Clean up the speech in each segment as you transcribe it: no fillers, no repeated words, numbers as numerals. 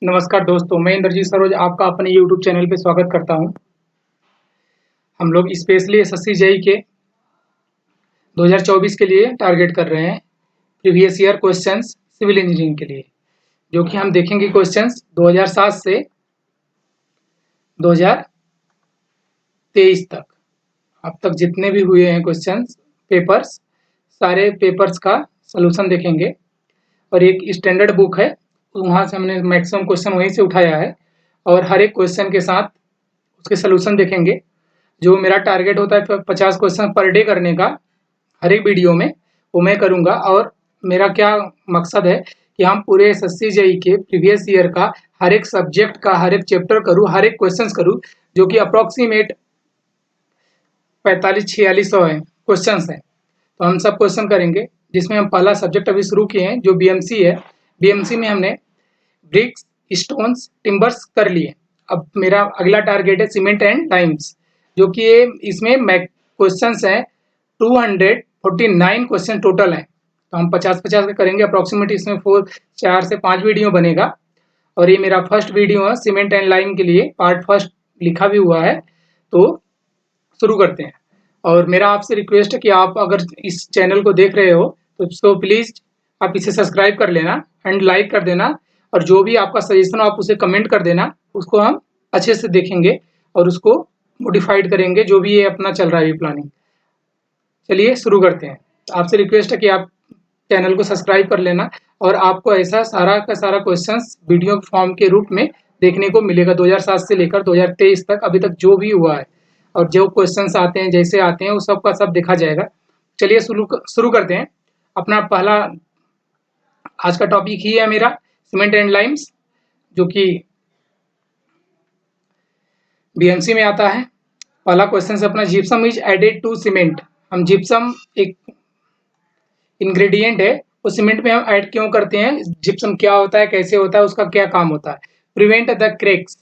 नमस्कार दोस्तों, मैं इंद्रजीत सरोज आपका अपने YouTube चैनल पे स्वागत करता हूं। हम लोग स्पेशली एसएससी जेईई के 2024 के लिए टारगेट कर रहे हैं previous year questions civil engineering के लिए, जो कि हम देखेंगे क्वेश्चंस 2007 से 2023 तक। अब तक जितने भी हुए हैं क्वेश्चंस पेपर्स, सारे पेपर्स का सलूशन देखेंगे। और एक स्टैंडर्ड बुक है, वहाँ से हमने मैक्सिमम क्वेश्चन वहीं से उठाया है और हर एक क्वेश्चन के साथ उसके सलूशन देखेंगे। जो मेरा टारगेट होता है 50 क्वेश्चन पर डे करने का हर एक वीडियो में, वो मैं करूँगा। और मेरा क्या मकसद है कि हम पूरे एसएससी जेईई के प्रीवियस ईयर का हर एक सब्जेक्ट का हर एक चैप्टर करूँ, हर एक क्वेश्चन करूँ, जो कि अप्रॉक्सीमेट 45-4600 है क्वेश्चन है। तो हम सब क्वेश्चन करेंगे, जिसमें हम पहला सब्जेक्ट अभी शुरू किए हैं जो बीएमसी है। बीएमसी में हमने ब्रिक्स, स्टोन्स, टिम्बर्स कर लिए। अब मेरा अगला टारगेट है सीमेंट एंड लाइम्स, जो कि इसमें क्वेश्चंस हैं 249 क्वेश्चन टोटल हैं। तो हम 50-50 का करेंगे अप्रॉक्सीमेट। इसमें 4 से 5 वीडियो बनेगा और ये मेरा फर्स्ट वीडियो है सीमेंट एंड लाइम के लिए, पार्ट फर्स्ट लिखा भी हुआ है। तो शुरू करते हैं। और मेरा आपसे रिक्वेस्ट है कि आप अगर इस चैनल को देख रहे हो तो प्लीज़ आप इसे सब्सक्राइब कर लेना एंड लाइक कर देना, और जो भी आपका सजेशन हो आप उसे कमेंट कर देना। उसको हम अच्छे से देखेंगे और उसको मॉडिफाइड करेंगे, जो भी ये अपना चल रहा है प्लानिंग। चलिए शुरू करते हैं। आपसे रिक्वेस्ट है कि आप चैनल को सब्सक्राइब कर लेना और आपको ऐसा सारा का सारा क्वेश्चंस वीडियो फॉर्म के रूप में देखने को मिलेगा। 2007 से लेकर 2023 तक अभी तक जो भी हुआ है और जो क्वेश्चंस आते हैं, जैसे आते हैं, वो सब का सब देखा जाएगा। चलिए शुरू करते हैं। अपना पहला आज का टॉपिक ही है मेरा सीमेंट एंड लाइम्स, जो कि बीएमसी में आता है। पहला क्वेश्चन है अपना, gypsum is added to cement. हम जिप्सम एक इंग्रेडिएंट है, वो सीमेंट में हम ऐड क्यों करते हैं, जिप्सम क्या होता है, कैसे होता है, उसका क्या काम होता है। Prevent the cracks,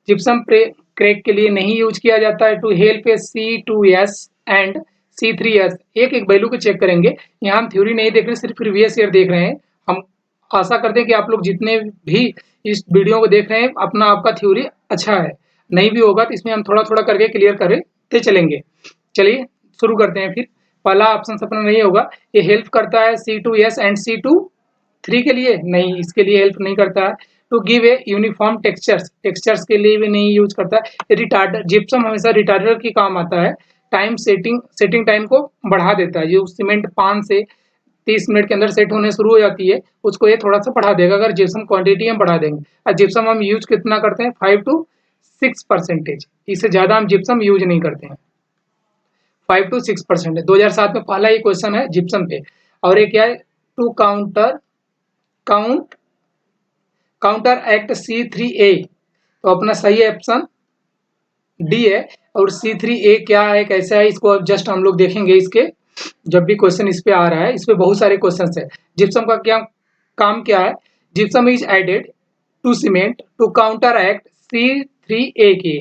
gypsum crack के लिए नहीं यूज किया जाता है। To help A C2S and C3S, एक एक वैल्यू को चेक करेंगे। यहाँ हम थ्योरी नहीं देख रहे, सिर्फ प्रीवियस ईयर देख रहे हैं। हम आशा करते हैं कि आप लोग जितने भी इस वीडियो को देख रहे हैं, अपना आपका थ्योरी अच्छा है। नहीं भी होगा तो इसमें हम थोड़ा थोड़ा करके क्लियर करते चलेंगे। चलिए शुरू करते हैं। फिर पहला ऑप्शन अपना नहीं होगा, ये हेल्प करता है C2S एंड C2-3 के लिए, नहीं, इसके लिए हेल्प नहीं करता है। To give a uniform textures के लिए भी नहीं यूज करता है। रिटार्डर, जिप्सम हमेशा रिटार्डर की काम आता है। टाइम सेटिंग टाइम को बढ़ा देता है। जो सीमेंट 5 से 30 मिनट के अंदर सेट होने शुरू हो जाती है, उसको ये थोड़ा सा बढ़ा देगा अगर जिप्सम क्वांटिटी हम बढ़ा देंगे। और जिप्सम हम यूज कितना करते हैं, 5 to 6%। इससे ज़्यादा हम जिप्सम यूज नहीं करते हैं। 5 to 6%। 2007 में पहला ही क्वेश्चन है जिप्सम पे। और एक क्या है, टू काउंटर एक्ट C3A। तो अपना सही ऑप्शन डी है। और C3A क्या है, कैसा है, इसको अब जस्ट हम लोग देखेंगे। इसके जब भी क्वेश्चन इस पे आ रहा है, इस पे बहुत सारे क्वेश्चन है। जिप्सम का क्या काम क्या है, gypsum is added to cement to counteract C3A के,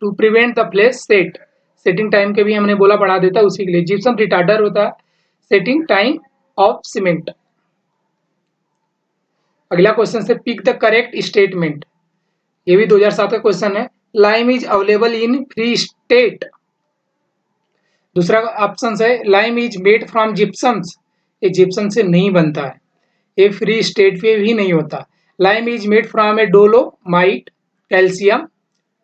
to prevent the flash setting time के भी हमने बोला बढ़ा देता है, उसी के लिए। जिप्सम रिटार्डर होता है सेटिंग टाइम ऑफ सीमेंट। अगला क्वेश्चन से पिक द करेक्ट स्टेटमेंट, ये भी 2007 का क्वेश्चन है। Lime is available in free state. दूसरा ऑप्शन है लाइम इज मेड फ्रॉम जिप्सम्स, ये जिप्सम से नहीं बनता है, ये फ्री स्टेट पे भी नहीं होता। Lime is made from a dolomite calcium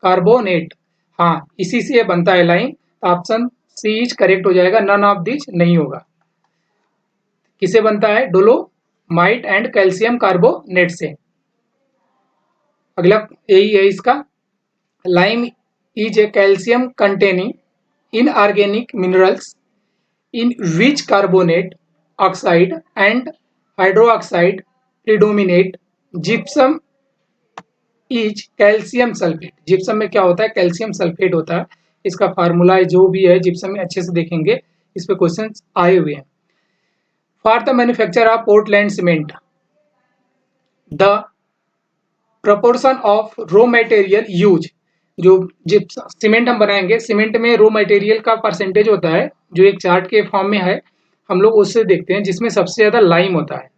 carbonate, हाँ, इसी से बनता है lime. Option C is correct हो जाएगा, नन ऑफ दिस नहीं होगा। किसे बनता है, डोलोमाइट एंड कैल्शियम कार्बोनेट से। अगला यही है इसका, lime is a calcium containing inorganic minerals in which carbonate, oxide and hydroxide predominate. Gypsum is calcium sulfate। Gypsum में क्या होता है, कैल्शियम सल्फेट होता है। इसका फार्मूला जो भी है जिप्सम में अच्छे से देखेंगे, इस पे क्वेश्चन आए हुए हैं। For the manufacture of Portland cement, the proportion of raw material use, जो सीमेंट हम बनाएंगे, सीमेंट में रॉ मटेरियल का परसेंटेज होता है, जो एक चार्ट के फॉर्म में है, हम लोग उससे देखते हैं। जिसमें सबसे ज़्यादा लाइम होता है,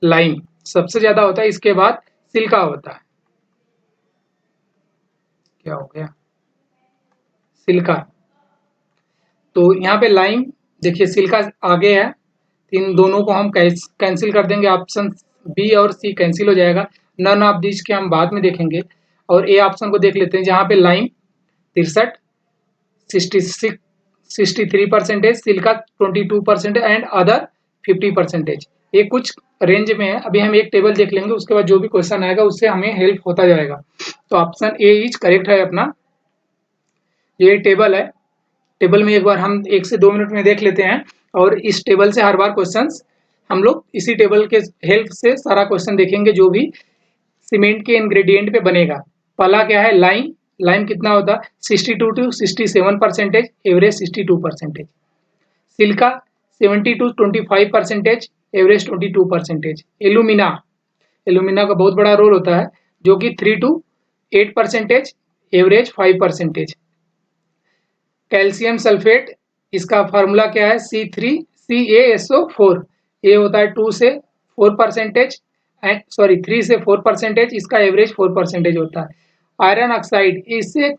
लाइम सबसे ज़्यादा होता है, इसके बाद सिलिका होता है। क्या हो गया? सिलिका। तो यहाँ पे लाइम, देखिए सिलिका आगे है, इन दोनों को हम कैंसिल कर देंगे, ऑप्शन बी और सी कैंसिल हो जाएगा। नन ऑफ दिस के हम बाद में देखेंगे। और ए ऑप्शन को देख लेते हैं, जहाँ पे लाइम 63, 66, 63%, सिलिका 22% एंड अदर 50%। ये कुछ रेंज में है। अभी हम एक टेबल देख लेंगे, उसके बाद जो भी क्वेश्चन आएगा उससे हमें हेल्प होता जाएगा। तो ऑप्शन ए इज करेक्ट है अपना। ये टेबल है, टेबल में एक बार हम 1 से 2 मिनट में देख लेते हैं, और इस टेबल से हर बार क्वेश्चंस हम लोग इसी टेबल के हेल्प से सारा क्वेश्चन देखेंगे जो भी सीमेंट के इंग्रेडिएंट पे बनेगा। पहला क्या है? लाइम। लाइम कितना होता है? 62 to 67%, average 62%। Silica 70 to 25%, average 22%। Alumina, alumina का बहुत बड़ा रोल होता है, जो कि 3 टू 8%, एवरेज 5%। कैल्शियम सल्फेट, इसका फार्मूला क्या है? CaSO4। ये होता है 2 से 4%, एंड सॉरी 3 से 4%, इसका एवरेज 4% होता है। आयरन ऑक्साइड, इससे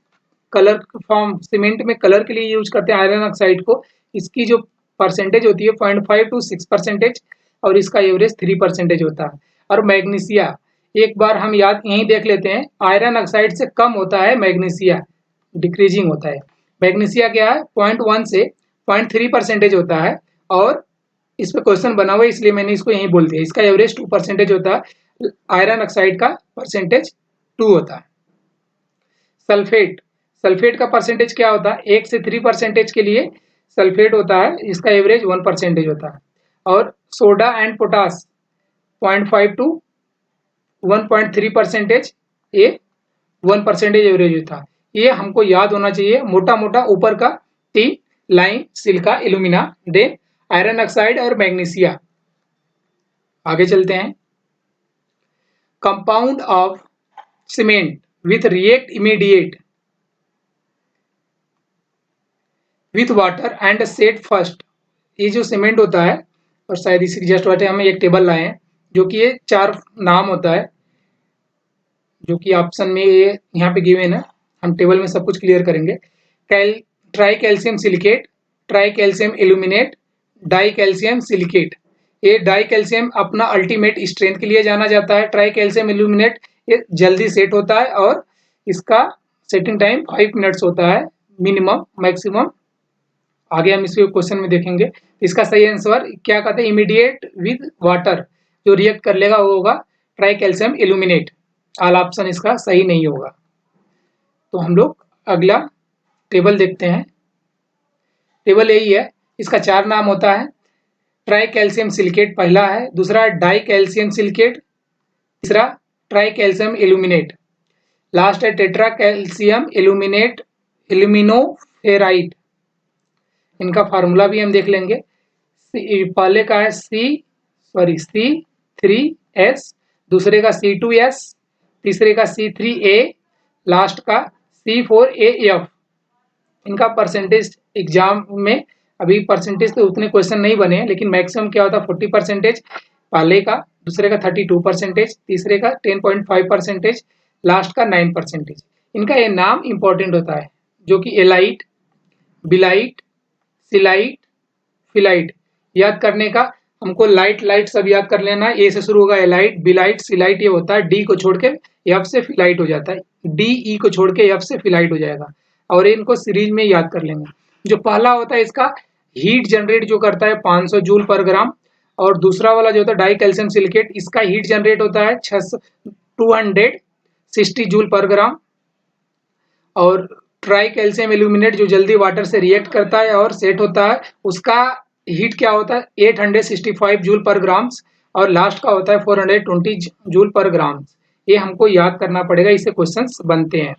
कलर फॉर्म, सीमेंट में कलर के लिए यूज करते हैं आयरन ऑक्साइड को। इसकी जो परसेंटेज होती है 0.5 टू 6%, और इसका एवरेज 3% होता है। और मैग्नीशिया, एक बार हम याद यहीं देख लेते हैं, आयरन ऑक्साइड से कम होता है मैग्नीशिया, डिक्रीजिंग होता है। मैग्नीशिया क्या है? 0.1 से 0.3% होता है, और इस पे क्वेश्चन बना हुआ है इसलिए मैंने इसको यहीं बोल दिया। इसका एवरेज 2% होता है, आयरन ऑक्साइड का परसेंटेज 2 होता है। सल्फेट, सल्फेट का परसेंटेज क्या होता है? 1 से 3% के लिए सल्फेट होता है, इसका एवरेज 1% होता है। और सोडा एंड पोटास 0.5 टू 1.3%, ये 1% एवरेज होता है। ये हमको याद होना चाहिए मोटा मोटा ऊपर का 3, lime, silica, alumina, then iron oxide और मैग्नीशिया। आगे चलते हैं। Compound of cement with react immediate with water and set first. ये जो सीमेंट होता है, और शायद इसी के जस्ट वाटे हम एक टेबल लाए हैं, जो कि ये 4 नाम होता है, जो कि ऑप्शन में ये यहाँ पे गिवन है। हम टेबल में सब कुछ क्लियर करेंगे। Try calcium silicate, try calcium aluminate, die calcium silicate. ये डाई कैल्शियम अपना अल्टीमेट स्ट्रेंथ के लिए जाना जाता है। ट्राई कैल्शियम एल्यूमिनेट ये जल्दी सेट होता है, और इसका सेटिंग टाइम 5 मिनट्स होता है मिनिमम, मैक्सिमम। आगे हम इसके क्वेश्चन में देखेंगे। इसका सही आंसर क्या कहते हैं? इमीडिएट विद वाटर, जो रिएक्ट कर लेगा वो होगा try calcium aluminate. All option इसका सही नहीं होगा। तो हम लोग अगला टेबल देखते हैं। टेबल यही है, इसका 4 नाम होता है। ट्राई कैल्शियम सिलिकेट पहला है, दूसरा डाई कैल्शियम सिलिकेट, तीसरा ट्राई कैल्शियम एल्यूमिनेट, लास्ट है टेट्रा कैल्शियम एल्यूमिनेट एल्यूमिनोफेराइड। इनका फार्मूला भी हम देख लेंगे। पहले का है C3S, दूसरे का C2S, तीसरे का C3A, लास्ट का C4AF। इनका परसेंटेज एग्जाम में, अभी परसेंटेज तो उतने क्वेश्चन नहीं बने, लेकिन मैक्सिमम क्या होता है 40%, पहले का, दूसरे का 32%, तीसरे का 10.5%, लास्ट का 9%। इनका ये नाम इंपॉर्टेंट होता है, जो कि एलाइट, बिलाइट, सिलाइट, फिलाइट। याद करने का हमको लाइट सब याद कर लेना। ए से शुरू होगा, एलाइट, बिलाइट, सिलाइट ये होता है। डी को छोड़ के एफ से फिलाइट हो जाता है, डी ई को छोड़ के एफ से फिलाइट हो जाएगा, और इनको सीरीज में याद कर लेंगे। जो पहला होता है इसका हीट जनरेट जो करता है 500 जूल पर ग्राम, और दूसरा वाला जो होता है डाई कैल्शियम सिलिकेट, इसका हीट जनरेट होता है 260 जूल पर ग्राम। और ट्राई कैल्शियम एल्यूमिनेट जो जल्दी वाटर से रिएक्ट करता है और सेट होता है, उसका हीट क्या होता है 865 जूल पर ग्राम्स, और लास्ट का होता है 420 जूल पर ग्राम्स। ये हमको याद करना पड़ेगा, इससे क्वेश्चंस बनते हैं।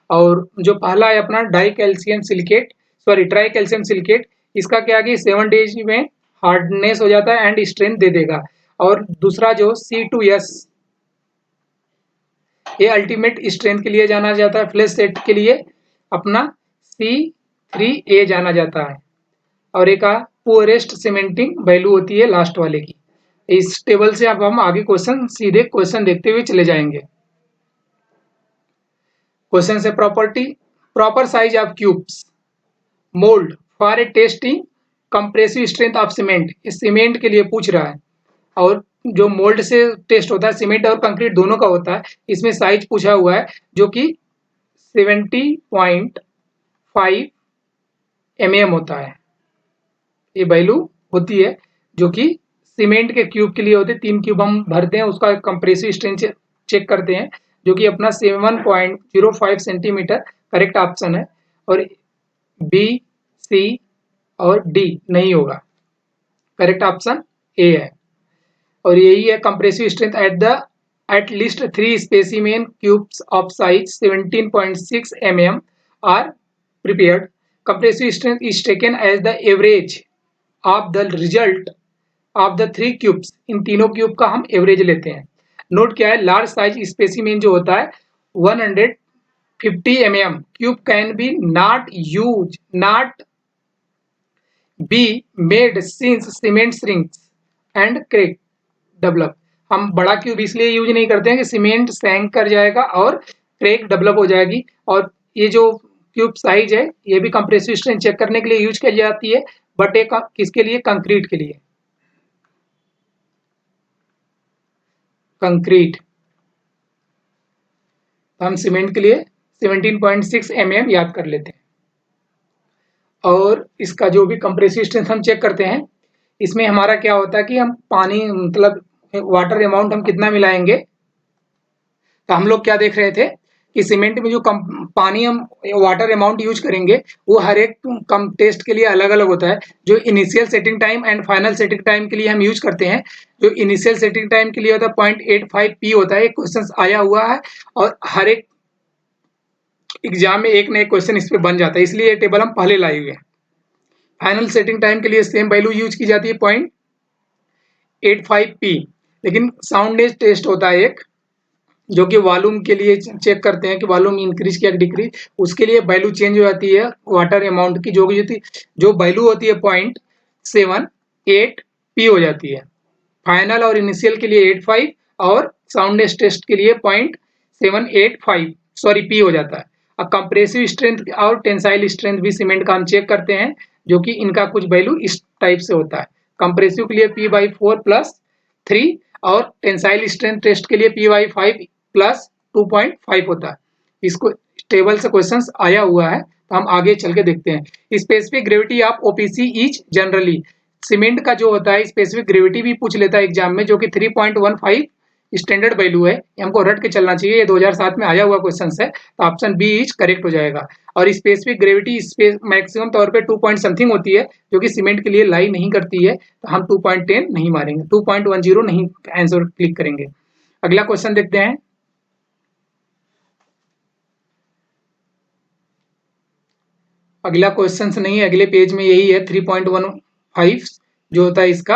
और जो पहला है अपना die calcium silicate, sorry try calcium silicate, इसका क्या कि 7 डेज में हार्डनेस हो जाता है एंड स्ट्रेंथ दे देगा। और दूसरा जो C2S, ये अल्टीमेट स्ट्रेंथ के लिए जाना जाता है, फ्लैश सेट के लिए अपना C3A जाना जाता है। और एक पुअरेस्ट सीमेंटिंग वैल्यू होती है लास्ट वाले की। इस टेबल से अब हम आगे सीधे क्वेश्चन देखते हुए चले जाएंगे। क्वेश्चन से proper size of cubes mould for a testing compressive strength of cement. इस सीमेंट के लिए पूछ रहा है, और जो मोल्ड से टेस्ट होता है सीमेंट और कंक्रीट दोनों का होता है। इसमें साइज पूछा हुआ है जो कि 70.5 mm होता है। ये वैल्यू होती है जो कि सीमेंट के क्यूब के लिए होते हैं। 3 क्यूब हम भरते हैं, उसका कंप्रेसिव स्ट्रेंथ चेक करते हैं जो कि अपना 7.05 सेंटीमीटर करेक्ट ऑप्शन है। और बी, सी और डी नहीं होगा, करेक्ट ऑप्शन ए है। और यही है compressive strength at least 3 specimen cubes of size 17.6 mm are prepared. Compressive strength is taken as the average of the result of the 3 cubes. इन तीनों क्यूब का हम एवरेज लेते हैं। नोट क्या है, लार्ज साइज स्पेसिमेन जो होता है 150 mm cube can be not be made since cement shrinks and crack develop. हम बड़ा क्यूब इसलिए यूज नहीं करते हैं कि सीमेंट सैंक कर जाएगा और क्रैक डेवलप हो जाएगी। और ये जो क्यूब साइज है ये भी कंप्रेसिव स्ट्रेंथ चेक करने के लिए यूज की जाती है, बट एक किसके लिए, कंक्रीट के लिए। कंक्रीट हम सीमेंट के लिए 17.6 mm याद कर लेते हैं। और इसका जो भी कंप्रेसिव स्ट्रेंथ हम चेक करते हैं, इसमें हमारा क्या होता है कि हम पानी मतलब वाटर अमाउंट हम कितना मिलाएंगे। तो हम लोग क्या देख रहे थे कि सीमेंट में जो पानी हम वाटर अमाउंट यूज करेंगे वो हर एक कम टेस्ट के लिए अलग अलग होता है। जो initial setting time and final setting time के लिए हम यूज करते हैं, जो इनिशियल सेटिंग टाइम के लिए होता है 0.85 p होता है। क्वेश्चन आया हुआ है और हर एक एग्जाम में एक न एक क्वेश्चन इस पे बन जाता है, इसलिए ये टेबल हम पहले लाए हुए हैं। फाइनल सेटिंग टाइम के लिए सेम वैल्यू यूज की जाती है 0.85 p। लेकिन साउंडनेस टेस्ट होता है एक, जो कि वॉल्यूम के लिए चेक करते हैं कि वॉल्यूम इंक्रीज किया डिक्रीज, उसके लिए वैल्यू चेंज हो जाती है वाटर अमाउंट की, जो वैल्यू होती है 0.78 p हो जाती है। फाइनल और इनिशियल के लिए 85 और साउंडनेस टेस्ट के लिए 0.785 p हो जाता है। अब कंप्रेसिव स्ट्रेंथ और टेंसाइल स्ट्रेंथ भी सीमेंट का हम चेक करते हैं, जो कि इनका कुछ वैल्यू इस टाइप से होता है। कंप्रेसिव के लिए P/4+3 और टेंसाइल स्ट्रेंथ टेस्ट के लिए P/5+2.5 होता है। इसको टेबल से क्वेश्चंस आया हुआ है, तो हम आगे चल के देखते हैं। Specific gravity of OPC is generally, cement का जो होता है स्पेसिफिक ग्रेविटी भी पूछ लेता है एग्जाम में, जो कि 3.15 स्टैंडर्ड वैल्यू है। हमको रट के चलना चाहिए, ये 2007 में आया हुआ क्वेश्चन है, तो ऑप्शन बी इज करेक्ट हो जाएगा। और स्पेसिफिक ग्रेविटी मैक्सिमम तौर पे 2 पॉइंट समथिंग होती है, जो कि सीमेंट के लिए लाई नहीं करती है, तो हम 2.10 नहीं मारेंगे, 2.10 नहीं आंसर क्लिक करेंगे। अगला क्वेश्चन देखते हैं। अगला क्वेश्चन नहीं है, अगले पेज में यही है 3.15 जो होता है इसका।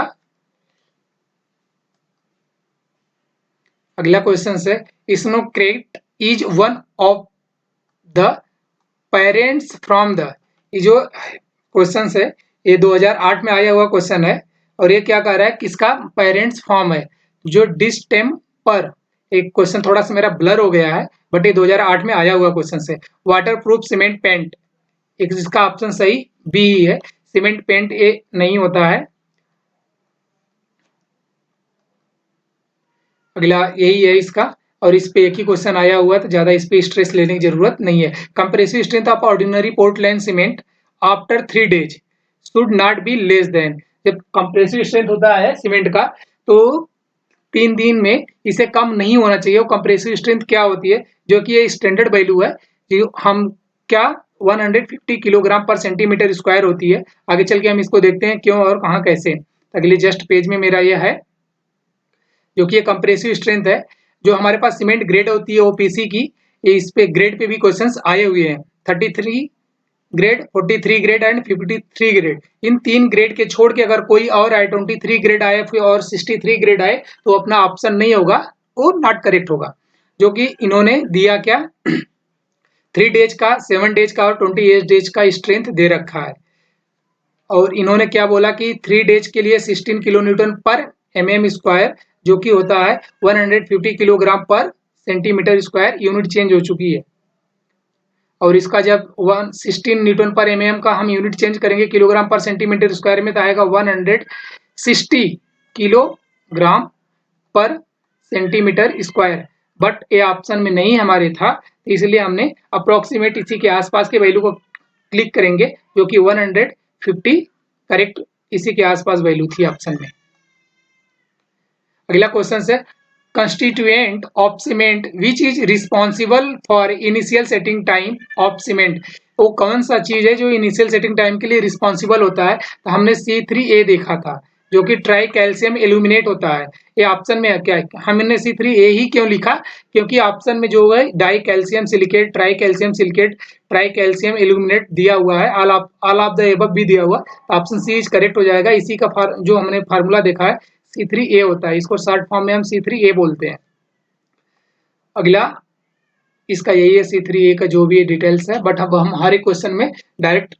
अगला क्वेश्चन है, snow crack is one of the parents from the. ये जो क्वेश्चन है ये 2008 में आया हुआ क्वेश्चन है, और ये क्या कह रहा है, किसका पेरेंट्स फॉर्म है। जो डिस्टेम्पर, एक क्वेश्चन थोड़ा सा मेरा ब्लर हो गया है, बट ये 2008 में आया हुआ क्वेश्चन है। वाटर प्रूफ सीमेंट पेंट, एक जिसका ऑप्शन सही बी है। सीमेंट पेंट ए नहीं होता है। अगला यही है इसका, और इस पे एक ही क्वेश्चन आया हुआ है, तो ज्यादा इस पे स्ट्रेस लेने की जरूरत नहीं है। Compressive strength of ordinary Portland cement after 3 days should not be less than. जब कंप्रेसिव स्ट्रेंथ होता है सीमेंट का, तो 3 दिन में इसे कम नहीं होना चाहिए। वो कंप्रेसिव स्ट्रेंथ क्या होती है, जो कि ये स्टैंडर्ड वैल्यू है, जो हम क्या 150 किलोग्राम पर सेंटीमीटर स्क्वायर होती है। आगे चल के हम इसको देखते हैं क्यों और कहाँ कैसे। अगले जस्ट पेज में मेरा यह है, जो कि ये कंप्रेसिव स्ट्रेंथ है। जो हमारे पास सीमेंट ग्रेड होती है ओपीसी की, इस पे ग्रेड पे भी क्वेश्चंस आए हुए हैं। 33 grade, 43 grade and 53 grade. In 3 grade के छोड़ के अगर कोई और आए, 23 ग्रेड आए फिर और 63 ग्रेड आए, तो अपना ऑप्शन नहीं होगा, वो नॉट करेक्ट होगा। जो कि इन्होंने दिया क्या 3 डेज का, 7 डेज का और 28 डेज का स्ट्रेंथ दे रखा है। और इन्होंने क्या बोला कि 3 डेज के लिए 16 किलो न्यूटन पर mm स्क्वायर, जो कि होता है 150 किलोग्राम पर सेंटीमीटर स्क्वायर यूनिट चेंज हो चुकी है। और इसका जब 116 न्यूटन पर एमएम का हम यूनिट चेंज करेंगे किलोग्राम पर सेंटीमीटर स्क्वायर में, तो आएगा 160 किलोग्राम पर सेंटीमीटर स्क्वायर। बट ये ऑप्शन में नहीं हमारे था, इसलिए हमने अप्रोक्सीमेट इसी के आसपास के वैल्यू को क्लिक करेंगे, जो कि 150 करेक्ट इसी के आसपास वैल्यू थी ऑप्शन में। अगला क्वेश्चन है constituent of cement which is responsible for initial setting time of cement. वो कौन सा चीज है जो इनिशियल सेटिंग टाइम के लिए रिस्पॉन्सिबल होता है? तो हमने C3A देखा था, जो कि ट्राई कैल्शियम एल्यूमिनेट होता है। ये ऑप्शन में क्या है? हमने C3A ही क्यों लिखा? क्योंकि ऑप्शन में जो है die calcium silicate, try calcium silicate, try calcium aluminate दिया हुआ है, ऑल ऑफ द एबव भी दिया हुआ, ऑप्शन सी इज करेक्ट हो जाएगा। इसी का जो हमने फार्मूला देखा है C3A होता है, इसको शॉर्ट फॉर्म में हम C3A बोलते हैं। अगला इसका यही है C3A का जो भी डिटेल्स है, बट अब हम हर एक क्वेश्चन में डायरेक्ट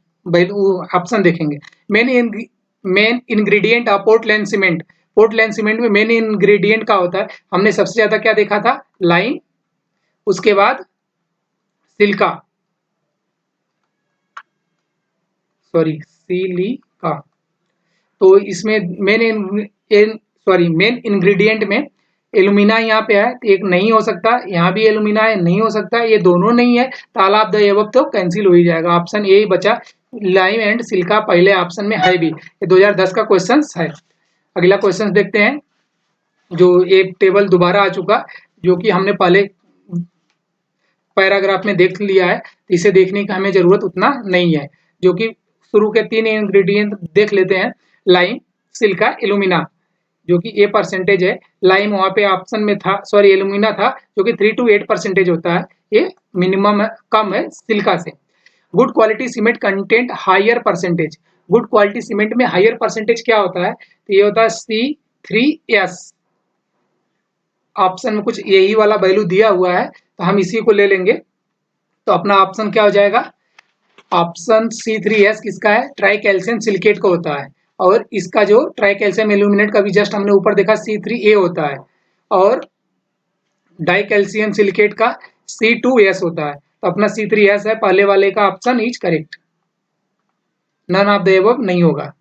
ऑप्शन देखेंगे। Main ingredient of Portland cement. Portland cement में मेन इंग्रेडिएंट का होता है, हमने सबसे ज्यादा क्या देखा था? लाइम, उसके बाद सिलिका, सिलिका। तो इसमें मेन इंग्रेडिएंट में एलुमिना यहाँ पे है, तो एक नहीं हो सकता, यहाँ भी एलुमिना है, नहीं हो सकता, ये दोनों नहीं है, ऑल ऑफ द एबव तो कैंसिल हो ही जाएगा। ऑप्शन ए ही बचा, लाइम एंड सिलिका पहले ऑप्शन में है भी। ये 2010 का क्वेश्चन है। अगला क्वेश्चन देखते हैं, जो एक टेबल दोबारा आ चुका, जो कि हमने पहले पैराग्राफ में देख लिया है, इसे देखने का हमें जरूरत उतना नहीं है। जो कि शुरू के 3 इंग्रेडिएंट देख लेते हैं, लाइम, सिलिका, एलुमिना, जो कि ए परसेंटेज है। लाइम वहाँ पे ऑप्शन में था, सॉरी एलुमिना था, जो कि 3 to 8% होता है, ये मिनिमम है, कम है सिलिका से। Good quality cement content higher percentage. Good quality cement में हायर परसेंटेज क्या होता है? तो ये होता है C3S। ऑप्शन में कुछ यही वाला वैल्यू दिया हुआ है, तो हम इसी को ले लेंगे। तो अपना ऑप्शन क्या हो जाएगा? ऑप्शन C3S किसका है? ट्राई कैल्शियम सिलिकेट का होता है। और इसका जो ट्राई कैल्शियम एल्यूमिनेट का भी जस्ट हमने ऊपर देखा C3A होता है, और डाई कैल्शियम सिलिकेट का C2S होता है। तो अपना C3S है, पहले वाले का option is correct, none of the above नहीं होगा।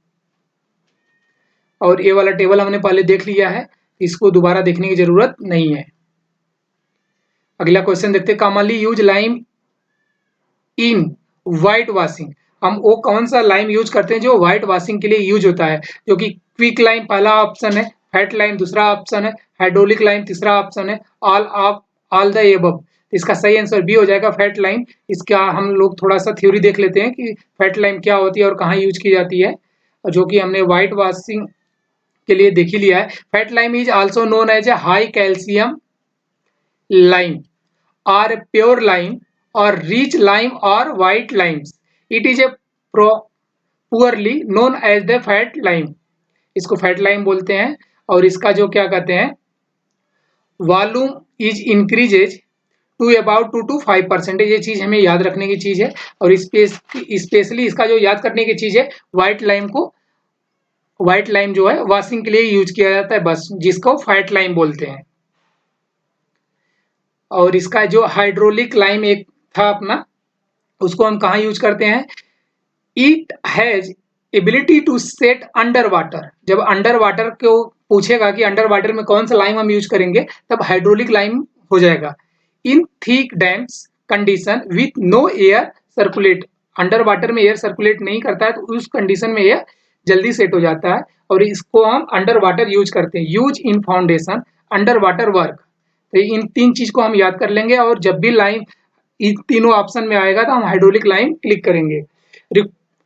और ये वाला टेबल हमने पहले देख लिया है, इसको दोबारा देखने की जरूरत नहीं है। अगला क्वेश्चन देखते हैं, commonly use lime in white washing. हम वो कौन सा लाइम यूज करते हैं जो व्हाइट वॉशिंग के लिए यूज होता है? जो कि क्विक लाइम पहला ऑप्शन है, फैट लाइम दूसरा ऑप्शन है, हाइड्रोलिक लाइम तीसरा ऑप्शन है, ऑल द एबव। इसका सही आंसर बी हो जाएगा, फैट लाइम। इसका हम लोग थोड़ा सा थ्योरी देख लेते हैं कि फैट लाइम क्या होती है और कहाँ यूज की जाती है, जो कि हमने व्हाइट वॉशिंग के लिए देख ही लिया है। Fat lime is also known as a high calcium lime or pure lime or rich lime or white limes. It is a poorly known as the fat lime. इसको फैट लाइम बोलते हैं। और इसका जो क्या कहते हैं, volume is increases to about 2 to 5%। ये चीज हमें याद रखने की चीज है। और स्पेशली इसका जो याद करने की चीज है, व्हाइट लाइम जो है वॉशिंग के लिए यूज किया जाता है बस, जिसको फैट लाइम बोलते हैं। और इसका जो हाइड्रोलिक लाइम एक था अपना, उसको हम कहाँ यूज करते हैं? It has ability to set under water. जब अंडर वाटर को पूछेगा कि अंडर वाटर में कौन सा लाइम हम यूज करेंगे, तब हाइड्रोलिक लाइम हो जाएगा। In thick dams condition with no air circulate. Under water में एयर सर्कुलेट नहीं करता है, तो उस कंडीशन में एयर जल्दी सेट हो जाता है, और इसको हम अंडर वाटर यूज करते हैं। Use in foundation, under water work. तो इन 3 चीज को हम याद कर लेंगे, और जब भी लाइन इन तीनों ऑप्शन में आएगा तो हम हाइड्रोलिक लाइन क्लिक करेंगे।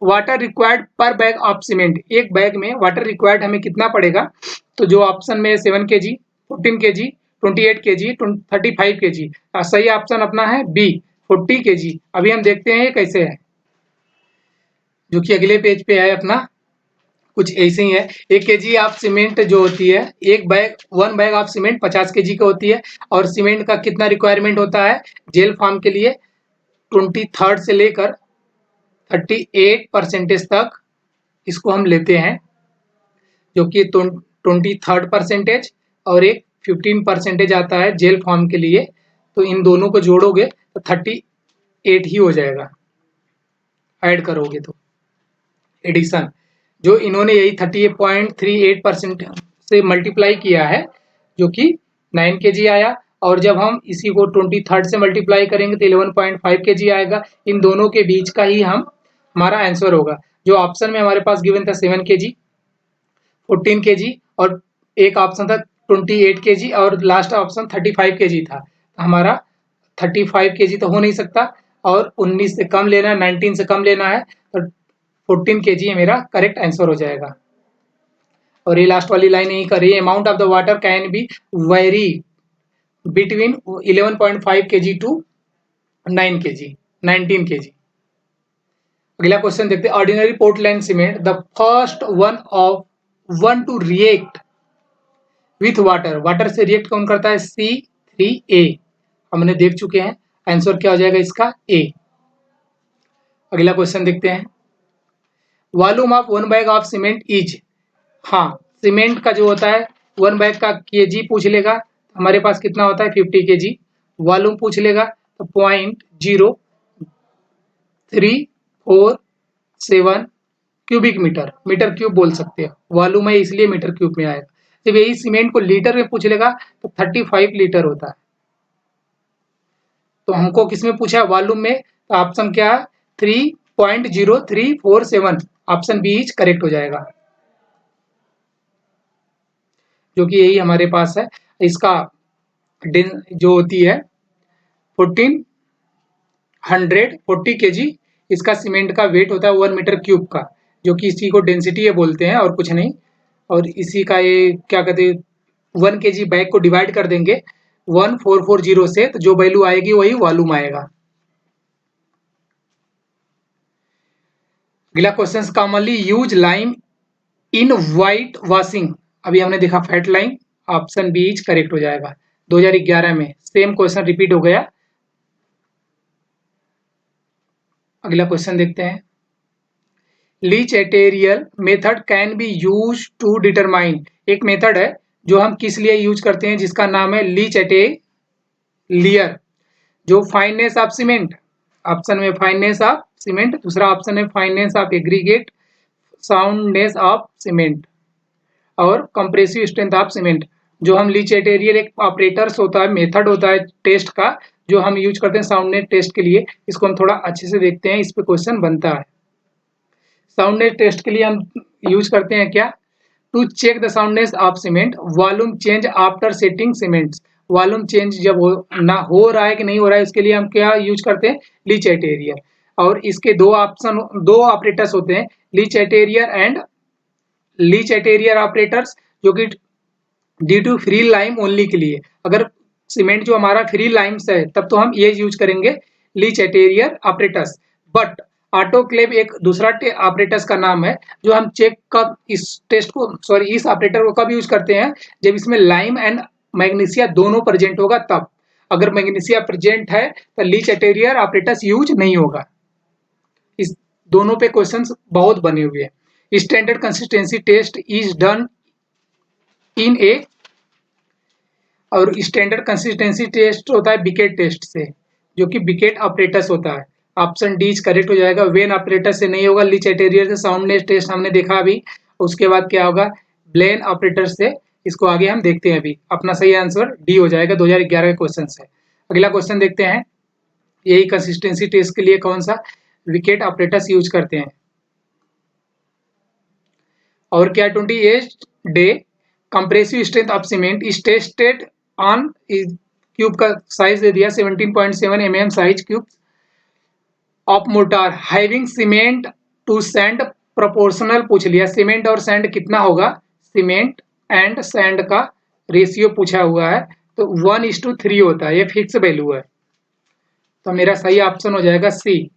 वाटर रिक्वायर्ड पर बैग ऑफ सीमेंट। एक बैग में वाटर रिक्वायर्ड हमें कितना पड़ेगा? तो जो ऑप्शन में 7 kg, 14 kg, 28 kg, 35 kg। सही ऑप्शन अपना है बी, 40 kg। अभी हम देखते हैं ये कैसे है, जो कि अगले पेज पे है अपना, कुछ ऐसे ही है। 1 kg ऑफ सीमेंट जो होती है, one bag of cement 50 kg का होती है। और सीमेंट का कितना रिक्वायरमेंट होता है जेल फॉर्म के लिए? 23 से लेकर 38% तक इसको हम लेते हैं, जो कि 23rd परसेंटेज और एक 15% आता है जेल फॉर्म के लिए, तो इन दोनों को जोड़ोगे तो 38 ही हो जाएगा, ऐड करोगे तो एडिशन जो इन्होंने यही 38.38% से मल्टीप्लाई किया है जो कि 9 kg आया, और जब हम इसी को 23rd से मल्टीप्लाई करेंगे तो 11.5 kg आएगा। इन दोनों के बीच का ही हमारा आंसर होगा। जो ऑप्शन में हमारे पास गिवन था 7 kg, 14 kg और एक ऑप्शन था 28 kg और लास्ट ऑप्शन 35 kg था। हमारा 35 kg तो हो नहीं सकता और 19 से कम लेना है, 19 से कम लेना है, तो 14 kg मेरा करेक्ट आंसर हो जाएगा। और ये लास्ट वाली लाइन यही कर रही है, amount of the water can be very between 11.5 kg to 9 kg 19 kg। अगला क्वेश्चन देखते हैं, ordinary Portland cement the first one to react with water, water से रिएक्ट कौन करता है? C3A, हमने देख चुके हैं। आंसर क्या हो जाएगा इसका? A। अगला क्वेश्चन देखते हैं, volume of 1 bag of cement is, हाँ सीमेंट का जो होता है 1 बैग का केजी पूछ लेगा, हमारे पास कितना होता है 50 kg। वॉल्यूम पूछ लेगा तो 0.0347 क्यूबिक मीटर, मीटर क्यूब बोल सकते हैं, वॉल्यूम है इसलिए मीटर क्यूब में आएगा। जब यही सीमेंट को लीटर में पूछ लेगा तो 35 लीटर होता है। तो हमको किसमें पूछा है? वॉल्यूम में। तो ऑप्शन क्या है? 3.0347, ऑप्शन बी इज करेक्ट हो जाएगा, जो कि यही हमारे पास है। इसका जो होती है 1440 kg इसका सीमेंट का वेट होता है 1 मीटर क्यूब का, जो कि इसी को डेंसिटी है बोलते हैं और कुछ नहीं। और इसी का ये क्या कहते हैं, 1 kg बैग को डिवाइड कर देंगे 1440 से, तो जो वैल्यू आएगी वही वॉल्यूम आएगा। अगला question, commonly use lime in white washing, अभी हमने देखा fat lime, option B is correct हो जाएगा। 2011 में सेम क्वेश्चन रिपीट हो गया। अगला क्वेश्चन देखते हैं, Le Chatelier method can be use to determine, एक मेथड है जो हम किस लिए यूज करते हैं जिसका नाम है लीचेटेरियर, जो फाइननेस ऑफ सीमेंट, ऑप्शन में फाइननेस ऑफ सीमेंट, दूसरा ऑप्शन है fineness of aggregate, soundness of cement और कंप्रेसिव स्ट्रेंथ ऑफ सीमेंट। जो हम लीचेटेरियल एक ऑपरेटर्स होता है, मेथड होता है टेस्ट का, जो हम यूज करते हैं साउंडनेस टेस्ट के लिए। इसको हम थोड़ा अच्छे से देखते हैं, इस पे क्वेश्चन बनता है। साउंडनेस टेस्ट के लिए हम यूज करते हैं क्या? To check the soundness of cement, volume change after setting cements, volume change जब हो रहा है कि नहीं हो रहा है, इसके लिए हम क्या यूज करते हैं? लीचेटेरियर। और इसके दो ऑपरेटर्स होते हैं, लीचेटेरियर एंड लीचेटेरियर ऑपरेटर्स, जो कि due to free lime only के लिए, अगर सीमेंट जो हमारा फ्री लाइम से है तब तो हम ये यूज करेंगे लीचेटेरियर ऑपरेटर्स। बट ऑटोक्लेव एक दूसरा ऑपरेटर्स का नाम है, जो हम चेक कब इस टेस्ट को इस ऑपरेटर को कब यूज करते हैं? जब इसमें लाइम एंड मैग्नीशिया दोनों प्रेजेंट होगा तब। अगर मैग्नीशिया प्रेजेंट है तो लीचेटेरियर ऑपरेटर्स यूज नहीं होगा। इस दोनों पे क्वेश्चंस बहुत बने हुए हैं। Standard consistency test is done in a, और स्टैंडर्ड कंसिस्टेंसी टेस्ट होता है बिकेट टेस्ट से, जो कि बिकेट ऑपरेटर्स होता है। ऑप्शन डी करेक्ट हो जाएगा। वेन ऑपरेटर से नहीं होगा, लीचेटेरियर से साउंडनेस टेस्ट हमने देखा अभी। उसके बाद क्या होगा? ब्लेन ऑपरेटर से। इसको आगे हम देखते हैं। अभी अपना सही आंसर डी हो जाएगा, 2011 के क्वेश्चन से। अगला क्वेश्चन देखते हैं, यही कंसिस्टेंसी टेस्ट के लिए कौन सा विकेट ऑपरेटर्स यूज करते हैं। और क्या 28 day compressive strength of cement is tested on, cube का साइज दे दिया 17.7 mm size cube of mortar having cement to sand proportional पूछ लिया। सीमेंट और सैंड कितना होगा? सीमेंट एंड सैंड का रेशियो पूछा हुआ है, तो 1:3 होता है, ये फिक्स वैल्यू है। तो मेरा सही ऑप्शन हो जाएगा सी।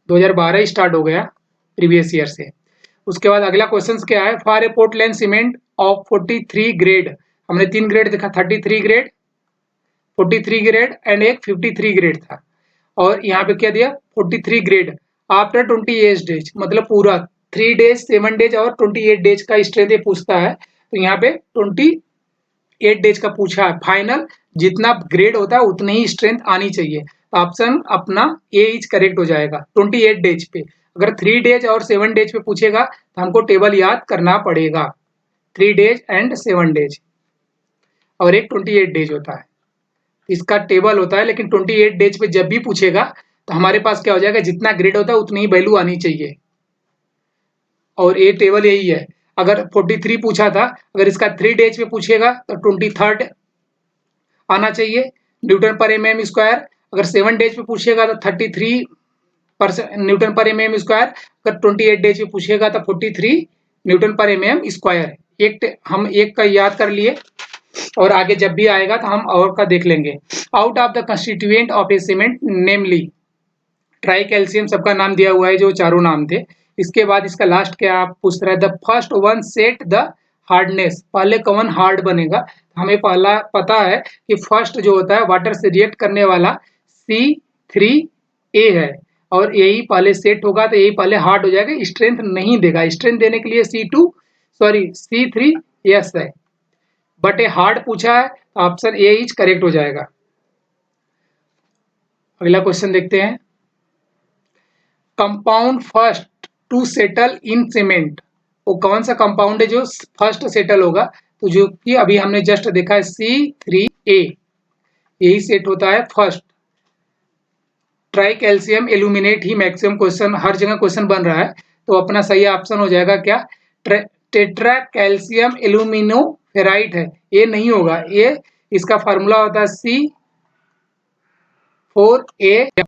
2012 स्टार्ट हो गया प्रीवियस ईयर से। उसके बाद अगला क्वेश्चन क्या है, for a Portland cement of 43 grade, हमने 3 ग्रेड देखा, 33 ग्रेड, 43 ग्रेड एंड एक 53 ग्रेड था। और यहाँ पे क्या दिया? 43 ग्रेड आफ्टर 28 डेज, मतलब पूरा 3 डेज, 7 डेज और 28 डेज का स्ट्रेंथ ये पूछता है। तो यहाँ पे 28 डेज का पूछा है। फाइनल जितना ग्रेड होता है उतनी ही स्ट्रेंथ आनी चाहिए, तो ऑप्शन अपना ए इज करेक्ट हो जाएगा 28 डेज पे। अगर 3 डेज और 7 डेज पे पूछेगा तो हमको टेबल याद करना पड़ेगा, 3 डेज एंड 7 डेज, और एक 28 डेज होता है, इसका टेबल होता है। लेकिन 28 डेज पे जब भी पूछेगा तो हमारे पास क्या हो जाएगा, जितना ग्रेड होता है उतनी ही वैल्यू आनी चाहिए, और ये टेबल यही है। अगर 43 पूछा था, अगर इसका 3 डेज पे पूछेगा तो 23 आना चाहिए न्यूटन पर mm स्क्वायर। अगर 7 डेज पे पूछेगा तो 33 न्यूटन पर mm स्क्वायर। अगर 28 डेज पे पूछेगा तो 43 न्यूटन पर mm स्क्वायर। हम एक का याद कर लिए, और आगे जब भी आएगा तो हम और का देख लेंगे। Out of the constituent of A cement namely, try calcium सबका नाम दिया हुआ है, जो चारों नाम थे। इसके बाद इसका लास्ट क्या पूछ रहा है, the first one set the hardness, पहले कौन हार्ड बनेगा। हमें पहला पता है कि फर्स्ट जो होता है वाटर से रिएक्ट करने वाला C3A है, और यही पहले सेट होगा तो यही पहले हार्ड हो जाएगा, स्ट्रेंथ नहीं देगा। स्ट्रेंथ देने के लिए C3S है, बट ए हार्ड पूछा है, ऑप्शन ए इज करेक्ट हो जाएगा। अगला क्वेश्चन देखते हैं। Compound first to settle in cement, वो कौन सा कंपाउंड है जो फर्स्ट सेटल होगा, तो जो कि अभी हमने जस्ट देखा है C3A, यही सेट होता है फर्स्ट। ट्राई कैल्शियम एल्यूमिनेट ही मैक्सिमम क्वेश्चन हर जगह क्वेश्चन बन रहा है, तो अपना सही ऑप्शन हो जाएगा क्या, टेट्रा कैल्शियम एल्यूमिनोफेराइट है, ये नहीं होगा। ये इसका फार्मूला होता है C4A,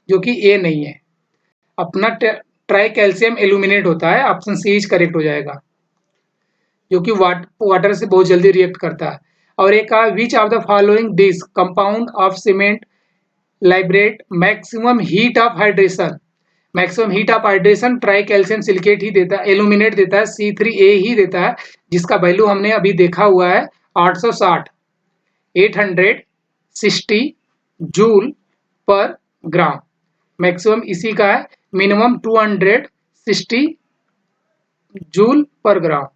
जो कि ए नहीं है। अपना ट्राई कैल्शियम एल्यूमिनेट होता है, ऑप्शन सी इज करेक्ट हो जाएगा, जो कि वाटर से बहुत जल्दी रिएक्ट करता है। और एक which of the following this compound of cement liberate maximum heat of hydration, maximum heat of hydration try calcium silicate ही देता है, एल्यूमिनेट देता है, C3A ही देता है, जिसका वैल्यू हमने अभी देखा हुआ है 860 जूल पर ग्राम। मैक्सिमम इसी का है, मिनिमम 260 जूल पर ग्राम।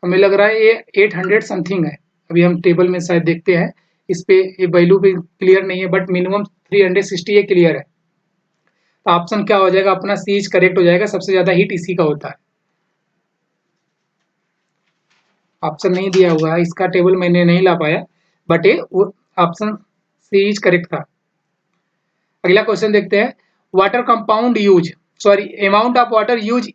हमें लग रहा है ये 800 समथिंग है, अभी हम टेबल में शायद देखते हैं, इस पे ये वैल्यू भी क्लियर नहीं है, बट मिनिमम 360 ये क्लियर है। तो ऑप्शन क्या हो जाएगा अपना, सी इज करेक्ट हो जाएगा, सबसे ज्यादा हीट इसी का होता है। ऑप्शन नहीं दिया हुआ है, इसका टेबल मैंने नहीं ला पाया, बट ये ऑप्शन सी इज करेक्ट था। अगला क्वेश्चन देखते हैं। Water compound use amount of water use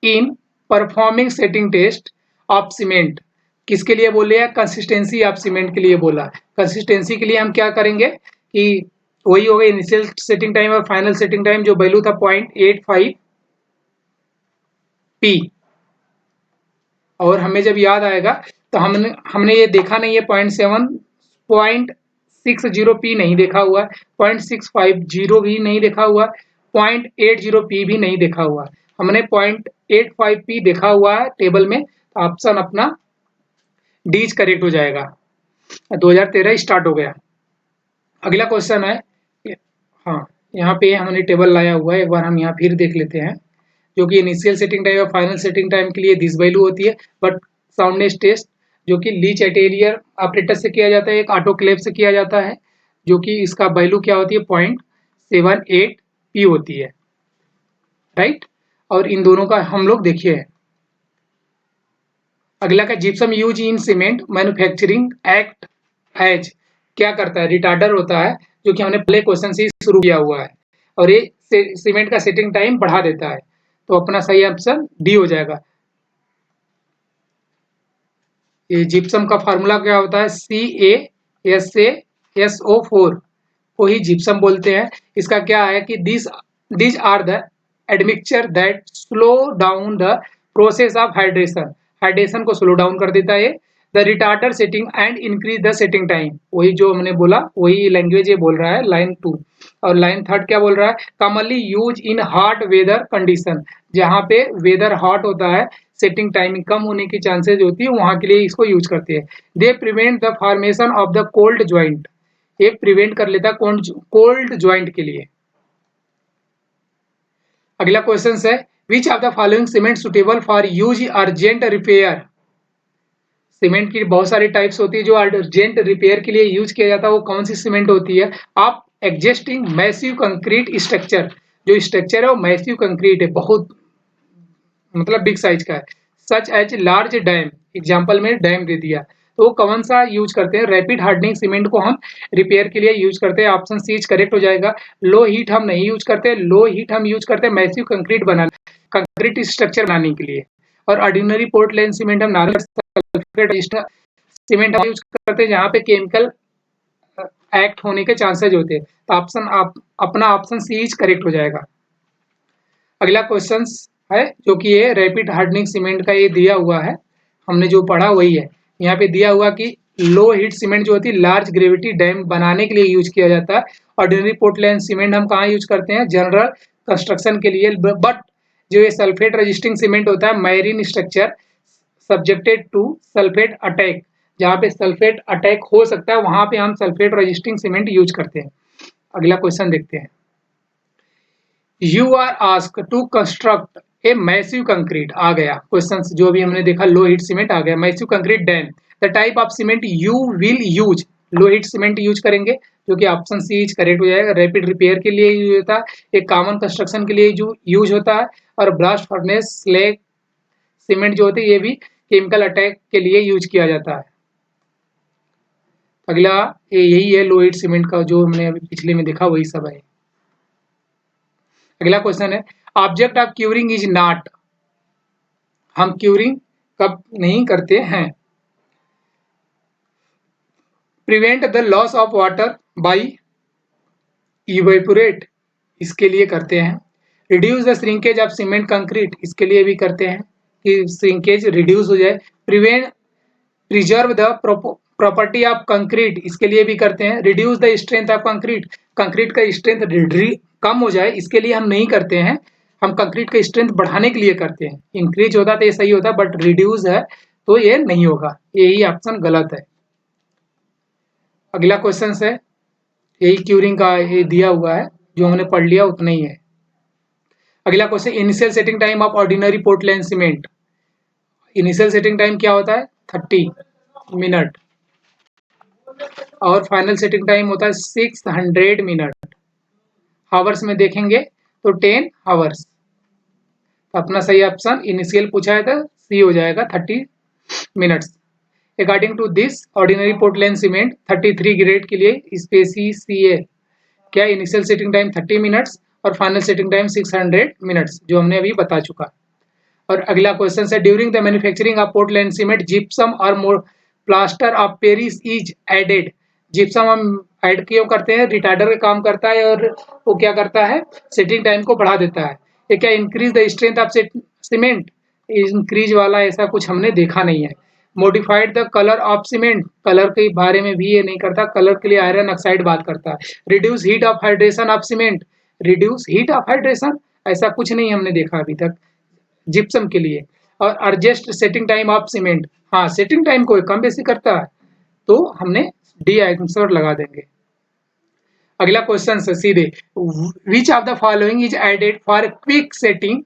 in performing setting test of cement, किसके लिए बोले हैं, कंसिस्टेंसी ऑफ सीमेंट के लिए बोला। कंसिस्टेंसी के लिए हम क्या करेंगे कि वही होगा इनिशियल सेटिंग टाइम और फाइनल सेटिंग टाइम, जो वैल्यू था 0.85 P, और हमें जब याद आएगा तो हमने ये देखा नहीं है, 0.60 P नहीं देखा हुआ, 0.650 भी नहीं देखा हुआ, 0.80 P भी नहीं देखा हुआ, हमने 0.85 P देखा हुआ है टेबल में। ऑप्शन अपना डी इज करेक्ट हो जाएगा। 2013 स्टार्ट हो गया। अगला क्वेश्चन है, हाँ यहाँ पे हमने टेबल लाया हुआ है, एक बार हम यहाँ फिर देख लेते हैं, जो कि इनिशियल सेटिंग टाइम और फाइनल सेटिंग टाइम के लिए दिस वैल्यू होती है, बट साउंडनेस टेस्ट जो कि लीच एटेरियर ऑपरेटर से किया जाता है, एक ऑटोक्लेव से किया जाता है, जो कि इसका वैल्यू क्या होती है 0.78 P होती है, राइट। और इन दोनों का हम लोग देखिए। अगला का gypsum use in cement manufacturing act as, क्या करता है, रिटार्डर होता है, जो कि हमने पहले क्वेश्चन से शुरू किया हुआ है, और ये सीमेंट का सेटिंग टाइम बढ़ा देता है, तो अपना सही ऑप्शन डी हो जाएगा। ये जिप्सम का फार्मूला क्या होता है, CaSaSO4 को ही जिप्सम बोलते हैं। इसका क्या है कि this are the admixture that slow down the process of hydration, hydration को स्लो डाउन कर देता है। The retarder setting and increase the setting time, वही जो हमने बोला वही लैंग्वेज ये बोल रहा है, लाइन 2। और लाइन 3 क्या बोल रहा है, commonly use in hot weather condition, जहाँ पे वेदर हॉट होता है, सेटिंग टाइमिंग कम होने की चांसेस होती है, वहां के लिए इसको यूज करते हैं। They prevent the formation of the cold joint, ये प्रिवेंट कर लेता है कोल्ड ज्वाइंट के लिए। अगला क्वेश्चन है, विच of the following cement suitable for use urgent repair. Cement की बहुत सारी टाइप्स होती है जो अर्जेंट रिपेयर के लिए यूज किया जाता है, वो कौन सी सीमेंट होती है? आप एग्जिस्टिंग मैसिव कंक्रीट स्ट्रक्चर, जो स्ट्रक्चर है वो मैसिव कंक्रीट है, बहुत मतलब बिग साइज का है। Such as large dam, example में डैम दे दिया, तो वो कौन सा यूज करते हैं? रैपिड हार्डनिंग सीमेंट को हम रिपेयर के लिए यूज करते हैं। ऑप्शन सी करेक्ट हो जाएगा। लो हीट हम नहीं यूज करते, लो हीट हम यूज करते हैं मैसिव कंक्रीट बनाने, कंक्रीट स्ट्रक्चर बनाने के लिए। और ऑर्डिनरी पोर्टलैंड सीमेंट हम नॉर्मल सल्फेट सीमेंट हम यूज करते हैं जहाँ पे केमिकल एक्ट होने के चांसेज होते हैं। तो ऑप्शन आप अपना ऑप्शन सी करेक्ट हो जाएगा। अगला क्वेश्चन है जो कि ये रैपिड हार्डनिंग सीमेंट का ये दिया हुआ है, हमने जो पढ़ा वही है। यहाँ पे दिया हुआ कि लो हीट सीमेंट जो होती है लार्ज ग्रेविटी डैम बनाने के लिए यूज किया जाता है। ऑर्डिनरी पोर्टलैंड सीमेंट हम कहाँ यूज करते हैं? जनरल कंस्ट्रक्शन के लिए। बट जो ये सल्फेट रजिस्टिंग सीमेंट होता है marine structure subjected to sulphate attack, जहाँ पे सल्फेट अटैक हो सकता है वहां पे हम सल्फेट रजिस्टिंग सीमेंट यूज करते हैं। अगला क्वेश्चन देखते हैं। You are ask to construct a massive concrete, आ गया क्वेश्चन जो भी हमने देखा, लो हीट सीमेंट आ गया। Massive concrete dam, the type of cement you will use, low heat cement use करेंगे, जो कि ऑप्शन सी करेक्ट हो जाएगा। रैपिड रिपेयर के लिए यूज होता है, एक कॉमन कंस्ट्रक्शन के लिए जो यूज होता है, और ब्लास्ट फर्नेस स्लैग सीमेंट जो होती है ये भी केमिकल अटैक के लिए यूज किया जाता है। अगला यही है लो हीट सीमेंट का, जो हमने अभी पिछले में देखा वही सब है। अगला क्वेश्चन है object of curing is not, हम क्यूरिंग कब नहीं करते हैं? Prevent the loss of water by evaporate, इसके लिए करते हैं। Reduce the shrinkage of cement concrete, इसके लिए भी करते हैं कि श्रिंकेज रिड्यूस हो जाए। Prevent preserve the property of concrete, इसके लिए भी करते हैं। Reduce the strength of concrete, concrete का स्ट्रेंथ कम हो जाए, इसके लिए हम नहीं करते हैं, हम कंक्रीट का स्ट्रेंथ बढ़ाने के लिए करते हैं। इंक्रीज होता तो ये सही होता, बट रिड्यूस है तो ये नहीं होगा, यही ऑप्शन गलत है। अगला क्वेश्चन है यही क्यूरिंग का ये दिया हुआ है, जो हमने पढ़ लिया उतना ही है। अगला question initial setting time of ordinary Portland cement, initial setting time क्या होता है? 30 मिनट, और फाइनल सेटिंग टाइम होता है 600 मिनट। हावर्स में देखेंगे तो 10 हावर्स। तो अपना सही ऑप्शन इनिशियल पूछा है तो सी हो जाएगा 30 minutes. According to this ordinary Portland cement 33 grade के लिए स्पेसिसिए क्या इनिशियल सेटिंग टाइम 30 मिनट्स और फाइनल सेटिंग टाइम 600 मिनट्स, जो हमने अभी बता चुका। और अगला क्वेश्चन है during the manufacturing of Portland cement gypsum और more plaster of Paris is added, gypsum हम ऐड क्यों करते हैं? रिटार्डर का काम करता है, और वो क्या करता है? सेटिंग टाइम को बढ़ा देता है। ये क्या increase the strength of cement? Increase वाला ऐसा कुछ हमने देखा नहीं है। Modified the colour of cement, colour के बारे में भी ये नहीं करता, कलर के लिए आयरन ऑक्साइड बात करता है। Reduce heat of hydration of cement, reduce heat of hydration ऐसा कुछ नहीं हमने देखा अभी तक जिप्सम के लिए। और adjust setting time of cement, हाँ सेटिंग टाइम को कम बेसी करता है, तो हमने डी आंसर लगा देंगे। अगला क्वेश्चन है सीधे which of the following is added for quick setting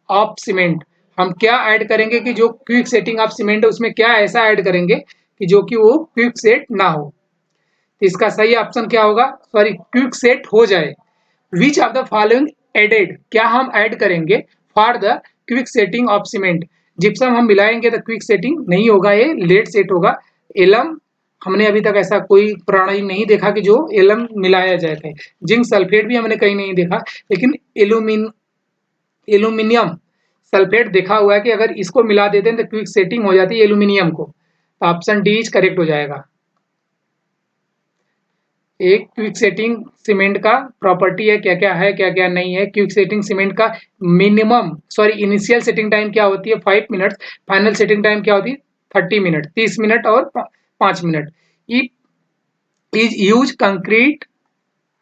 of cement, हम क्या ऐड करेंगे कि जो क्विक सेटिंग ऑफ सीमेंट है उसमें क्या ऐसा ऐड करेंगे कि जो कि वो क्विक सेट ना हो। तो इसका सही ऑप्शन क्या होगा? सॉरी क्विक सेट हो जाए। Which of the following added, क्या हम ऐड करेंगे for the quick setting of cement? Gypsum हम मिलाएंगे तो क्विक सेटिंग नहीं होगा, ये लेट सेट होगा। एलम हमने अभी तक ऐसा कोई प्रणाली नहीं देखा कि जो एलम मिलाया जाए कहीं। जिंक सल्फेट भी हमने कहीं नहीं देखा, लेकिन एल्यूमिनियम सल्फेट देखा हुआ है कि अगर इसको मिला देते हैं तो क्विक सेटिंग हो जाती है एल्यूमिनियम को। तो ऑप्शन डी इज करेक्ट हो जाएगा। एक क्विक सेटिंग सीमेंट का प्रॉपर्टी है, क्या क्या है क्या क्या नहीं है। क्विक सेटिंग सीमेंट का इनिशियल सेटिंग टाइम क्या होती है? 5 मिनट। फाइनल सेटिंग टाइम क्या होती है? 30 मिनट, 30 मिनट और 5 minute. It is use concrete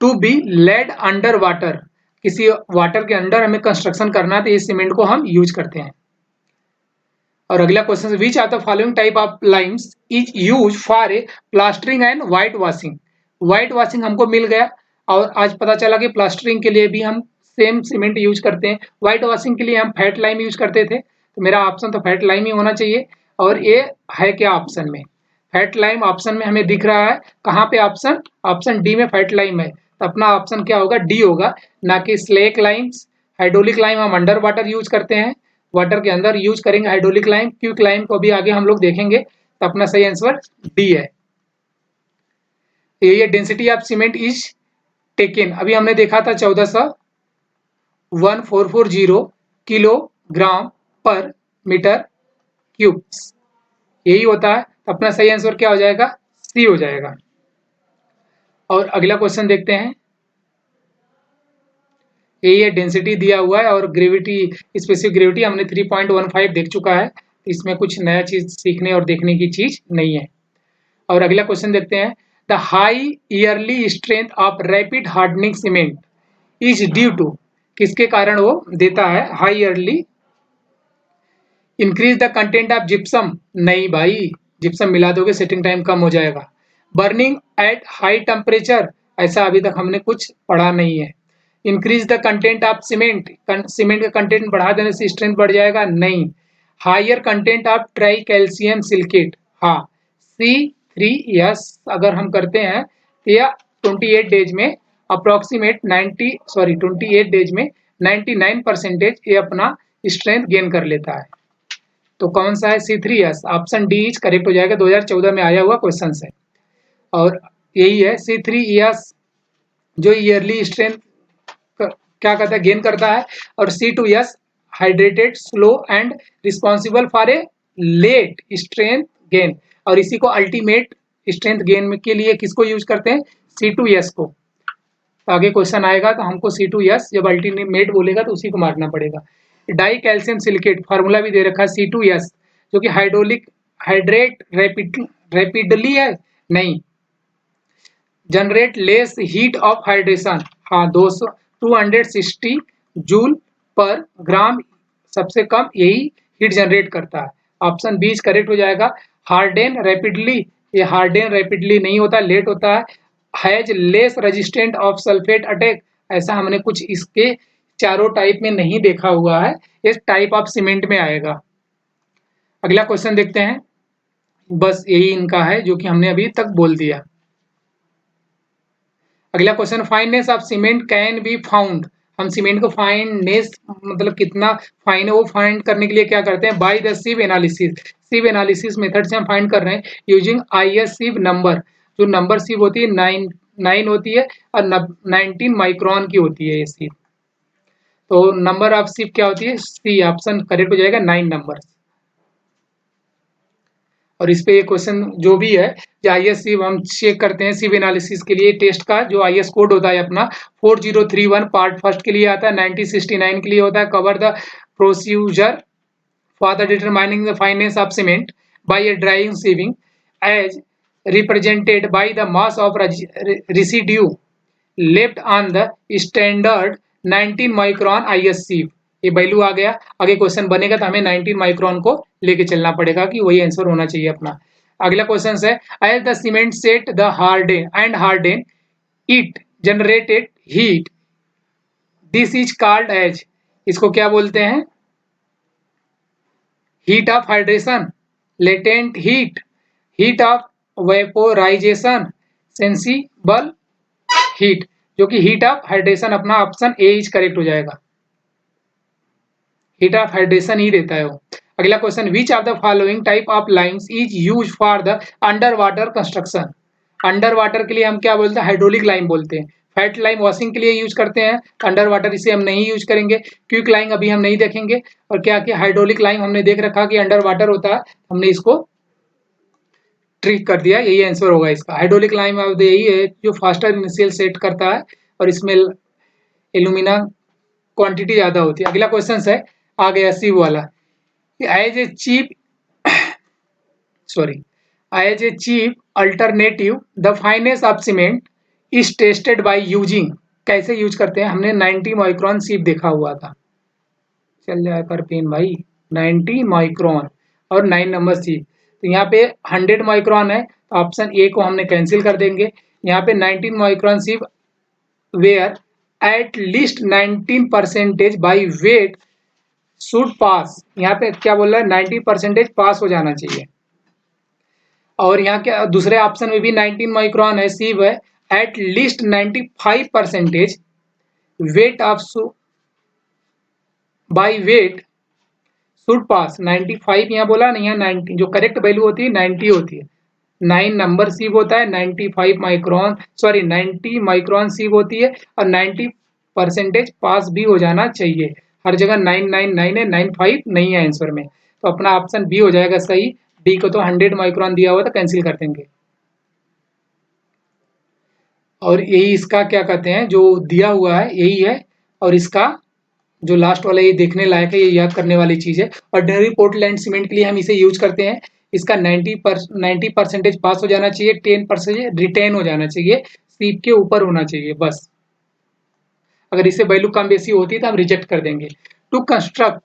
to be laid under water, किसी वाटर के अंडर हमें कंस्ट्रक्शन करना है तो इस सीमेंट को हम यूज करते हैं। और अगला question, which are the following type of limes is use for a plastering and white washing? White washing हमको मिल गया, और आज पता चला कि प्लास्टरिंग के लिए भी हम सेम सीमेंट यूज करते हैं। व्हाइट वॉशिंग के लिए हम फैट लाइम यूज करते थे, तो मेरा ऑप्शन तो फैट लाइम ही होना चाहिए। और ये है क्या ऑप्शन में, फैट लाइम ऑप्शन में हमें दिख रहा है। कहाँ पे ऑप्शन, ऑप्शन डी में फैट लाइम है, तो अपना ऑप्शन क्या होगा, डी होगा, ना कि स्लेक लाइम्स। हाइड्रोलिक लाइम हम अंडर वाटर यूज करते हैं, वाटर के अंदर यूज करेंगे हाइड्रोलिक लाइम। क्विक लाइम को भी आगे हम लोग देखेंगे, तो अपना सही आंसर डी है। ये density of cement is taken, अभी हमने देखा था 1440 किलोग्राम पर मीटर क्यूब्स, यही होता है। तो अपना सही आंसर क्या हो जाएगा, सी हो जाएगा। और अगला क्वेश्चन देखते हैं। यही है, डेंसिटी दिया हुआ है और ग्रेविटी, स्पेसिफिक ग्रेविटी हमने 3.15 देख चुका है, इसमें कुछ नया चीज सीखने और देखने की चीज नहीं है। और अगला क्वेश्चन देखते हैं। The high early strength of rapid hardening cement is due to, किसके कारण वो देता है high early, increase the content of gypsum, नहीं भाई, जिप्सम मिला दोगे सेटिंग टाइम कम हो जाएगा। बर्निंग एट हाई टेम्परेचर, ऐसा अभी तक हमने कुछ पढ़ा नहीं है। Increase the content of cement, cement का कंटेंट बढ़ा देने से स्ट्रेंथ बढ़ जाएगा, नहीं। Higher content of tri calcium silicate, हाँ। C3S अगर हम करते हैं तो यह 28 डेज में अप्रोक्सीमेट 28 डेज में 99% ये अपना स्ट्रेंथ गेन कर लेता है। तो कौन सा है, C3S, option D is correct हो जाएगा, 2014 में आया हुआ क्वेश्चन है। और यही है C3S जो ईयरली स्ट्रेंथ क्या करता है, गेन करता है। और C2S hydrated, slow and responsible for a late strength gain, और इसी को अल्टीमेट स्ट्रेंथ गेन के लिए किसको यूज करते हैं, C2S को। तो आगे क्वेश्चन आएगा तो हमको C2S जब अल्टीमेट बोलेगा तो उसी को मारना पड़ेगा। डाई कैल्शियम सिलिकेट फार्मूला भी दे रखा है C2S, जो कि हाइड्रेट रैपिडली है, नहीं। Generate less heat of hydration, हाँ, 260 जूल पर ग्राम सबसे कम यही हीट जनरेट करता है। ऑप्शन बी करेक्ट हो जाएगा। हार्डन रैपिडली, ये हार्डन रैपिडली नहीं होता, लेट होता है। Has less resistant of sulphate attack, ऐसा हमने कुछ इसके चारों टाइप में नहीं देखा हुआ है, ये टाइप ऑफ सीमेंट में आएगा। अगला क्वेश्चन देखते हैं, बस यही इनका है जो कि हमने अभी तक बोल दिया। अगला question, fineness of cement can be found, हम सीमेंट को फाइननेस मतलब कितना फाइन है वो फाइंड करने के लिए क्या करते हैं, by the sieve analysis, sieve analysis method से हम फाइंड कर रहे हैं यूजिंग IS सिव नंबर, जो नंबर सिव होती है 9 होती है और 19 माइक्रोन की होती है ये सिव। तो नंबर ऑफ सिव क्या होती है, सी ऑप्शन करेक्ट हो जाएगा, 9 नंबर। और इस पे ये क्वेश्चन जो भी है, जो IS सिव हम चेक करते हैं सिव एनालिसिस के लिए टेस्ट का जो IS कोड होता है अपना 4031 पार्ट फर्स्ट के लिए आता है, 1969 के लिए होता है, cover the procedure for the determining the fineness of cement by a drying sieving as represented by the mass of residue left on the standard 19 micron IS sieve. ये वैल्यू आ गया, आगे क्वेश्चन बनेगा तो हमें 19 माइक्रोन को लेके चलना पड़ेगा कि वही आंसर होना चाहिए अपना। अगला क्वेश्चन है, as the cement set the harden it generated heat, this is called as, इसको क्या बोलते हैं, heat of hydration, latent heat, heat of vaporisation, sensible heat, जो कि हीट ऑफ हाइड्रेशन अपना ऑप्शन ए इज करेक्ट हो जाएगा, हीट ऑफ हाइड्रेशन ही देता है वो। अगला question, which of the following type of lines is use for the under water construction, under water के लिए हम क्या बोलते हैं, हाइड्रोलिक लाइम बोलते हैं। फैट लाइम वॉशिंग के लिए यूज करते हैं, अंडर वाटर इसे हम नहीं यूज करेंगे। क्विक लाइम अभी हम नहीं देखेंगे। और क्या कि हाइड्रोलिक लाइम हमने देख रखा कि अंडर वाटर होता है, हमने इसको ट्रिक कर दिया, यही आंसर होगा इसका। हाइड्रोलिक लाइम यही है जो फास्टर इनिशियल सेट करता है और इसमें एल्यूमिना क्वांटिटी ज्यादा होती है। अगला क्वेश्चन है, आ गया सी वाला, as a cheap as a cheap alternative the fineness of cement is tested by using, कैसे यूज करते हैं, हमने 90 माइक्रोन सीप देखा हुआ था, चल जाए कर पेन भाई, 90 माइक्रोन और 9 नंबर सीप। तो यहाँ पे 100 माइक्रोन है, तो ऑप्शन ए को हमने कैंसिल कर देंगे। यहाँ पे 19 micron sieve where at least 19% by weight should pass. यहाँ पे क्या बोल रहा है, 90% पास हो जाना चाहिए। और यहाँ क्या दूसरे ऑप्शन में भी 19 माइक्रोन है, सी है at least 95% weight of by weight should पास। 95 यहाँ बोला नहीं है, 90 जो करेक्ट वैल्यू होती है 90 होती है। 9 नंबर सीव होता है, 95 माइक्रोन 90 माइक्रोन सीव होती है और 90% पास भी हो जाना चाहिए। हर जगह 999 है, 95 नहीं है आंसर में, तो अपना ऑप्शन बी हो जाएगा सही। डी को तो 100 माइक्रोन दिया हुआ था, कैंसिल कर देंगे। और यही इसका क्या कहते हैं, जो दिया हुआ है यही है, और इसका जो लास्ट वाला ये देखने लायक है, ये याद करने वाली चीज है। ऑर्डिनरी पोर्टलैंड सीमेंट के लिए हम इसे यूज करते हैं। इसका 90% पास हो जाना चाहिए, 10% रिटेन हो जाना चाहिए, सीप के ऊपर होना चाहिए बस। अगर इससे वैल्यू कम बेसी होती है तो हम रिजेक्ट कर देंगे। To construct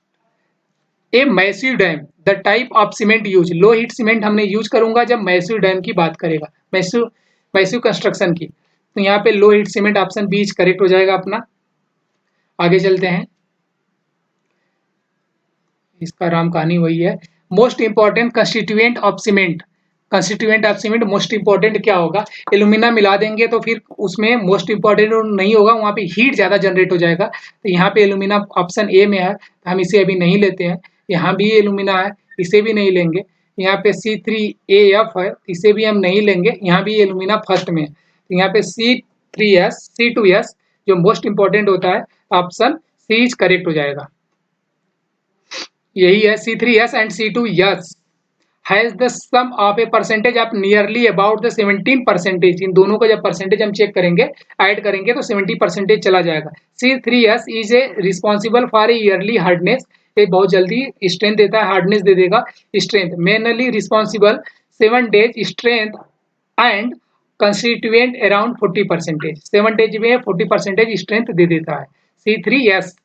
a massive dam the type of cement use, low heat cement हमने यूज करूंगा जब मैसिव डैम की बात करेगा, मैसिव मैसिव कंस्ट्रक्शन की। तो यहाँ पे low heat cement option B correct हो जाएगा अपना। आगे चलते हैं, इसका राम कहानी वही है। Most important constituent of cement, constituent of cement most important क्या होगा, एल्यूमिना मिला देंगे तो फिर उसमें मोस्ट इंपॉर्टेंट नहीं होगा, वहाँ पे हीट ज़्यादा जनरेट हो जाएगा। तो यहाँ पे एल्यूमिना ऑप्शन ए में है, तो हम इसे अभी नहीं लेते हैं। यहाँ भी एल्यूमिना है, इसे भी नहीं लेंगे। यहाँ पे C3AF है, इसे भी हम नहीं लेंगे। यहाँ भी एल्यूमिना फर्स्ट में है, तो यहाँ पे C2S जो मोस्ट इंपॉर्टेंट होता है, ऑप्शन सी इज करेक्ट हो जाएगा। यही है C3S and C2S has the sum of a percentage of nearly about the 17%। इन दोनों का जब परसेंटेज हम चेक करेंगे, ऐड करेंगे तो 70% चला जाएगा। C3S is a responsible for A yearly hardness, ये बहुत जल्दी स्ट्रेंथ देता है, हार्डनेस दे देगा, strength mainly responsible 7 days strength and constituent around 40%, 7 days में 40% स्ट्रेंथ दे देता है C3S।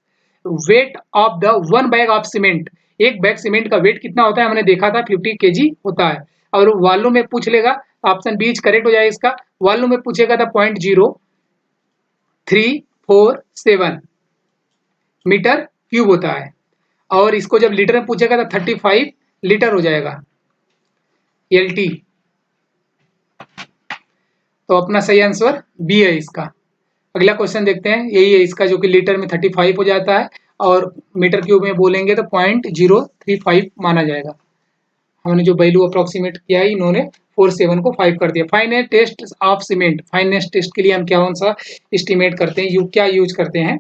Weight of the 1 bag of cement, एक बैग सीमेंट का वेट कितना होता है हमने देखा था 50 kg होता है। और वॉल्यूम में पूछ लेगा, ऑप्शन बी करेक्ट हो जाएगा इसका। वॉल्यूम में पूछेगा था 0.0347 मीटर क्यूब होता है, और इसको जब लीटर में पूछेगा तो 35 लीटर हो जाएगा LT। तो अपना सही आंसर बी है इसका। अगला क्वेश्चन देखते हैं, यही है इसका, जो कि लीटर में 35 हो जाता है और मीटर क्यूब में बोलेंगे तो 0.035 माना जाएगा। हमने जो वैल्यू अप्रोक्सीमेट किया है, इन्होंने 47 को 5 कर दिया। Fineness test of cement, fineness test के लिए हम कौन सा एस्टिमेट करते हैं, क्या यूज करते हैं,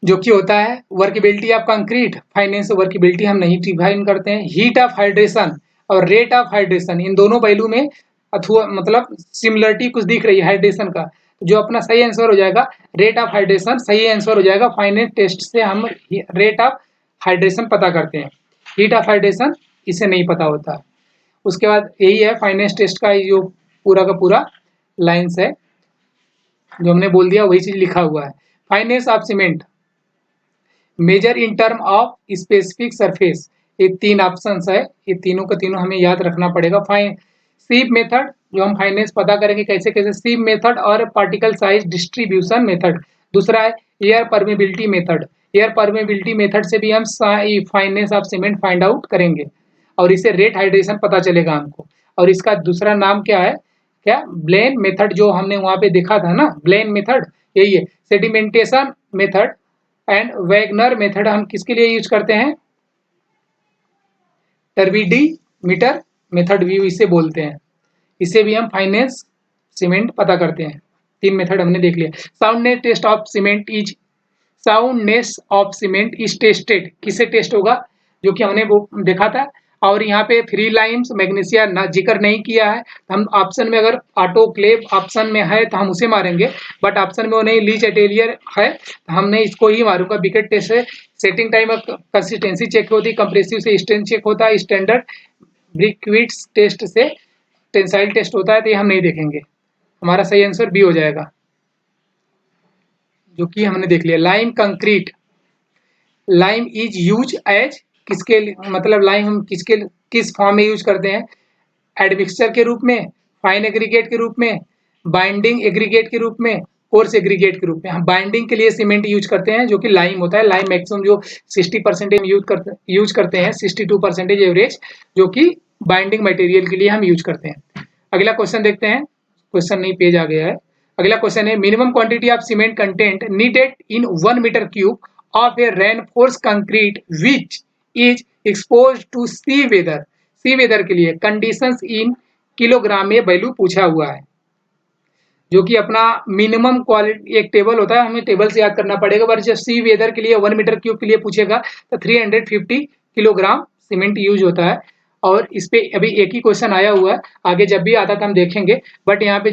जो कि होता है workability of concrete. Finance workability हम नहीं डिफाइन करते हैं। हीट ऑफ हाइड्रेशन और रेट ऑफ हाइड्रेशन, इन दोनों पहलू में अथवा मतलब सिमिलरिटी कुछ दिख रही है हाइड्रेशन का, जो अपना सही आंसर हो जाएगा रेट ऑफ हाइड्रेशन, सही आंसर हो जाएगा। फाइनेंस टेस्ट से हम रेट ऑफ हाइड्रेशन पता करते हैं, हीट ऑफ हाइड्रेशन इसे नहीं पता होता। उसके बाद यही है फाइनेंस टेस्ट का जो पूरा का पूरा लाइन्स है, जो हमने बोल दिया वही चीज लिखा हुआ है। Fineness of cement measure in term of specific surface, ये 3 ऑप्शंस है, ये तीनों का तीनों हमें याद रखना पड़ेगा। सीप मेथड, जो हम फाइनेंस पता करेंगे कैसे कैसे, सीप मेथड और पार्टिकल साइज डिस्ट्रीब्यूशन मेथड। दूसरा है air permeability method, air permeability method से भी हम finance of cement find out करेंगे, और इसे रेट हाइड्रेशन पता चलेगा हमको। और इसका दूसरा नाम क्या है, क्या ब्लेन मेथड, जो हमने वहां पे देखा था ना, ब्लेन मेथड यही है। Sedimentation method and Wagner method हम किसके लिए यूज करते हैं, टर्बिडीमीटर मेथड भी इसे बोलते हैं, इसे भी हम फाइनेंस सीमेंट पता करते हैं। 3 मेथड हमने देख लिया। Soundness test of cement is, soundness of cement is tested, किसे टेस्ट होगा, जो कि हमने वो देखा था। और यहाँ पे फ्री लाइम्स मैग्नीशिया ना जिक्र नहीं किया है, हम ऑप्शन में अगर ऑटोक्लेव ऑप्शन में है तो हम उसे मारेंगे, बट ऑप्शन में वो नहीं, लीच एटेलियर है तो हमने इसको ही मारूंगा। बिकेट टेस्ट है, सेटिंग टाइम और कंसिस्टेंसी चेक होती है, कंप्रेसिव से स्ट्रेंथ चेक होता है, स्टैंडर्ड ब्रिक्विट्स टेस्ट से टेंसाइल टेस्ट होता है, तो ये हम नहीं देखेंगे। हमारा सही आंसर बी हो जाएगा, जो कि हमने देख लिया। Lime concrete, lime is use as, किसके मतलब लाइम हम किस फॉर्म में यूज करते हैं, एडमिक्सचर के रूप में, फाइन एग्रीगेट के रूप में, बाइंडिंग एग्रीगेट के रूप में, फोर्स एग्रीगेट के रूप में। हम बाइंडिंग के लिए सीमेंट यूज करते हैं जो कि लाइम होता है। लाइम मैक्सिमम जो 60% यूज करते हैं, 62% एवरेज, जो कि बाइंडिंग मटेरियल के लिए हम यूज करते हैं। अगला क्वेश्चन देखते हैं, क्वेश्चन नहीं पेज आ गया है। अगला क्वेश्चन है minimum quantity of cement content needed in 1 meter cube of a reinforce concrete which is expose to sea weather. Sea weather के लिए कंडीशंस इन किलोग्राम में वैल्यू पूछा हुआ है, जो कि अपना मिनिमम क्वालिटी एक टेबल होता है, हमें टेबल से याद करना पड़ेगा। पर जब सी वेदर के लिए 1 मीटर क्यूब के लिए पूछेगा तो 350 किलोग्राम सीमेंट यूज होता है। और इस पे अभी एक ही क्वेश्चन आया हुआ है, आगे जब भी आता था हम देखेंगे। बट यहाँ पे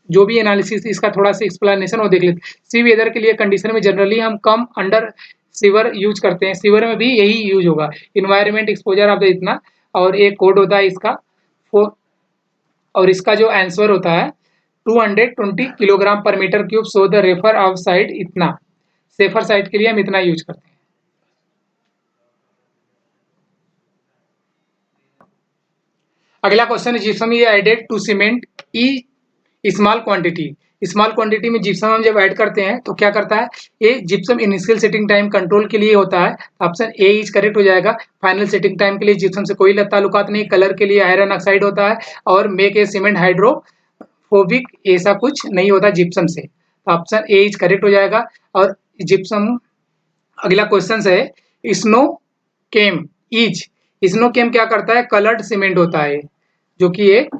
जो भी एनालिसिस इसका थोड़ा सा एक्सप्लेनेशन वो देख लेते। सी वेदर के लिए कंडीशन में जनरली हम कम अंडर सीवर यूज करते हैं, सीवर में भी यही यूज होगा, इन्वायरमेंट एक्सपोजर ऑफ द इतना। और एक कोड होता है इसका और इसका जो आंसर होता है 220 kilogram per meter cube. So the refer of side इतना, सेफर साइड के लिए हम इतना यूज करते हैं। अगला क्वेश्चन है gypsum is added to cement in small quantity. Small quantity में जिप्सम हम जब ऐड करते हैं तो क्या करता है, ये gypsum initial setting time control के लिए होता है। ऑप्शन ए इज करेक्ट हो जाएगा। फाइनल सेटिंग टाइम के लिए जिप्सम से कोई ताल्लुकात नहीं। कलर के लिए आयरन ऑक्साइड होता है और मेक ए सीमेंट हाइड्रोफोबिक, ऐसा कुछ नहीं होता जिप्सम से। ऑप्शन ए इज करेक्ट हो जाएगा। और जिप्सम, अगला क्वेश्चन है स्नो केम इज। स्नो केम क्या करता है, कलर्ड सीमेंट होता है, जो कि एक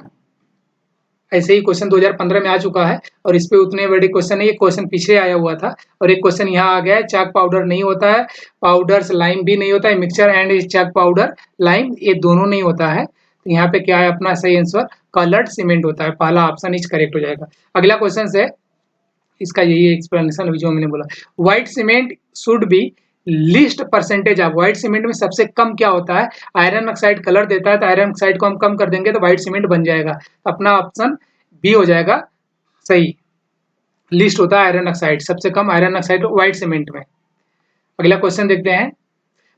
ऐसे ही क्वेश्चन 2015 में आ चुका है। और इस पे उतने बड़े क्वेश्चन है, ये क्वेश्चन पीछे आया हुआ था। और एक क्वेश्चन यहाँ आ गया है, चाक पाउडर नहीं होता है, पाउडर्स लाइम भी नहीं होता है, mixture and chalk powder lime ये दोनों नहीं होता है। तो यहाँ पे क्या है अपना सही आंसर, कलर्ड सीमेंट होता है। पहला ऑप्शन इज करेक्ट हो जाएगा। अगला क्वेश्चन है, इसका यही एक्सप्लेनेशन जो मैंने बोला। White cement should be least percentage of. White cement में सबसे कम क्या होता है, आयरन ऑक्साइड कलर देता है, तो आयरन ऑक्साइड को हम कम कर देंगे तो व्हाइट सीमेंट बन जाएगा। अपना ऑप्शन बी हो जाएगा सही। लिस्ट होता है आयरन ऑक्साइड, सबसे कम आयरन ऑक्साइड व्हाइट सीमेंट में। अगला क्वेश्चन देखते हैं,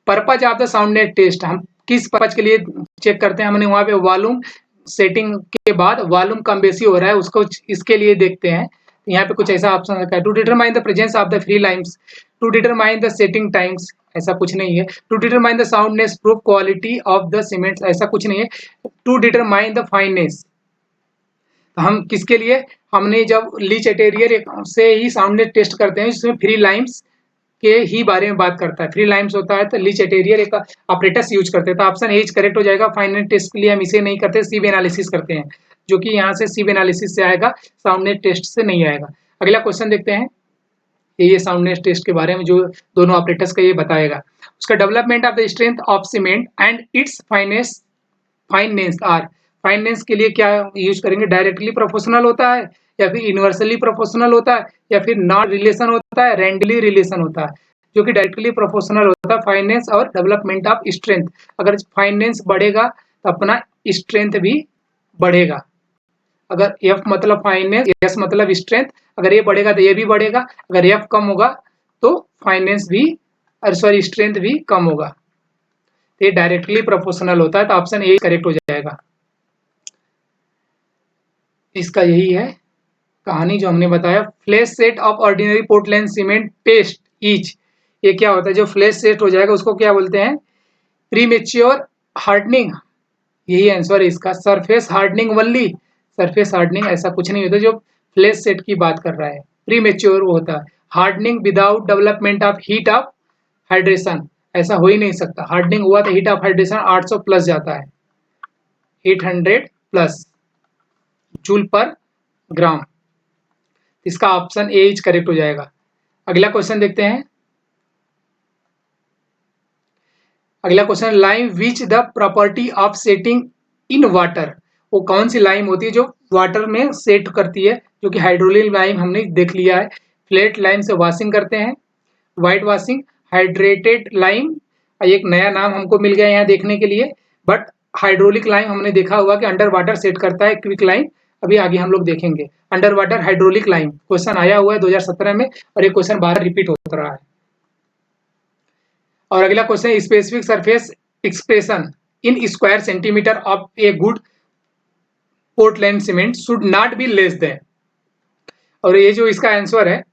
purpose of the soundness test. हम किस पर्पज के लिए चेक करते हैं, हमने वहां पे वॉल्यूम सेटिंग के बाद वॉल्यूम कम बेसी हो रहा है उसको, इसके लिए देखते हैं। यहाँ पे कुछ ऐसा ऑप्शन रखा है, to determine the presence of the free limes, to determine the setting times, ऐसा कुछ नहीं है। To determine the soundness proof quality of the cement, ऐसा कुछ नहीं है। टू डिटरमाइन द फाइननेस, हम किसके लिए, हमने जब लीच एटेरियर से ही साउंडनेस टेस्ट करते हैं, जिसमें फ्री लाइन्स के ही बारे में बात करता है। फ्री लाइन्स होता है तो लीच एटेरियर एक ऑपरेटस यूज करते हैं। तो ऑप्शन ए करेक्ट हो जाएगा। फाइनल टेस्ट के लिए हम इसे नहीं करते, सीव एनालिसिस करते हैं, जो कि यहाँ से सीव एनालिसिस से आएगा, साउंडनेस टेस्ट से नहीं आएगा। अगला क्वेश्चन देखते हैं, ये साउंडनेस टेस्ट के बारे में जो दोनों ऑपरेटर्स का ये बताएगा। उसका development of the strength of cement and its fineness are. Fineness के लिए क्या यूज करेंगे, डायरेक्टली प्रोपोर्शनल होता है या फिर यूनिवर्सली प्रोपोर्शनल होता है या फिर नॉन रिलेशन होता है, रेंडली रिलेशन होता है, जो कि डायरेक्टली प्रोपोर्शनल होता है। फाइनेंस और डेवलपमेंट ऑफ स्ट्रेंथ, अगर फाइनेंस बढ़ेगा तो अपना स्ट्रेंथ भी बढ़ेगा। अगर एफ मतलब फाइनेंस, एस मतलब स्ट्रेंथ, अगर ये बढ़ेगा तो ये भी बढ़ेगा, अगर एफ कम होगा तो फाइनेंस भी, सॉरी स्ट्रेंथ भी कम होगा। ये डायरेक्टली प्रोपोर्शनल होता है, तो ऑप्शन ए करेक्ट हो जाएगा। इसका यही है कहानी जो हमने बताया। Flash set of ordinary Portland cement paste etch, ये क्या होता है, जो फ्लैश सेट हो जाएगा उसको क्या बोलते हैं, प्रीमेच्योर हार्डनिंग, यही आंसर है इसका। Surface hardening only, surface hardening ऐसा कुछ नहीं होता, जो फ्लैश सेट की बात कर रहा है। प्रीमेच्योर होता है, hardening without development of heat of hydration, ऐसा हो ही नहीं सकता। हार्डनिंग हुआ तो हीट ऑफ हाइड्रेशन 800 प्लस जाता है, 800 प्लस जूल पर ग्राम। इसका ऑप्शन ए इज करेक्ट हो जाएगा। अगला क्वेश्चन देखते हैं। अगला question, lime which the property of setting in water. वो कौन सी लाइम होती है जो वाटर में सेट करती है, जो कि हाइड्रोलिक लाइम हमने देख लिया है। फ्लैट लाइम से वॉशिंग करते हैं, व्हाइट वॉशिंग, हाइड्रेटेड लाइम, एक नया नाम हमको मिल गया यहाँ देखने के लिए। बट हाइड्रोलिक लाइम हमने देखा हुआ कि अंडर वाटर सेट करता है, क्विक लाइम अभी आगे हम लोग देखेंगे। Under water hydraulic lime question आया हुआ है 2017 में, और ये क्वेश्चन बार रिपीट होता रहा है। और अगला question, specific surface expression in square centimetre of a good Portland cement should not be less than. और ये जो इसका आंसर है,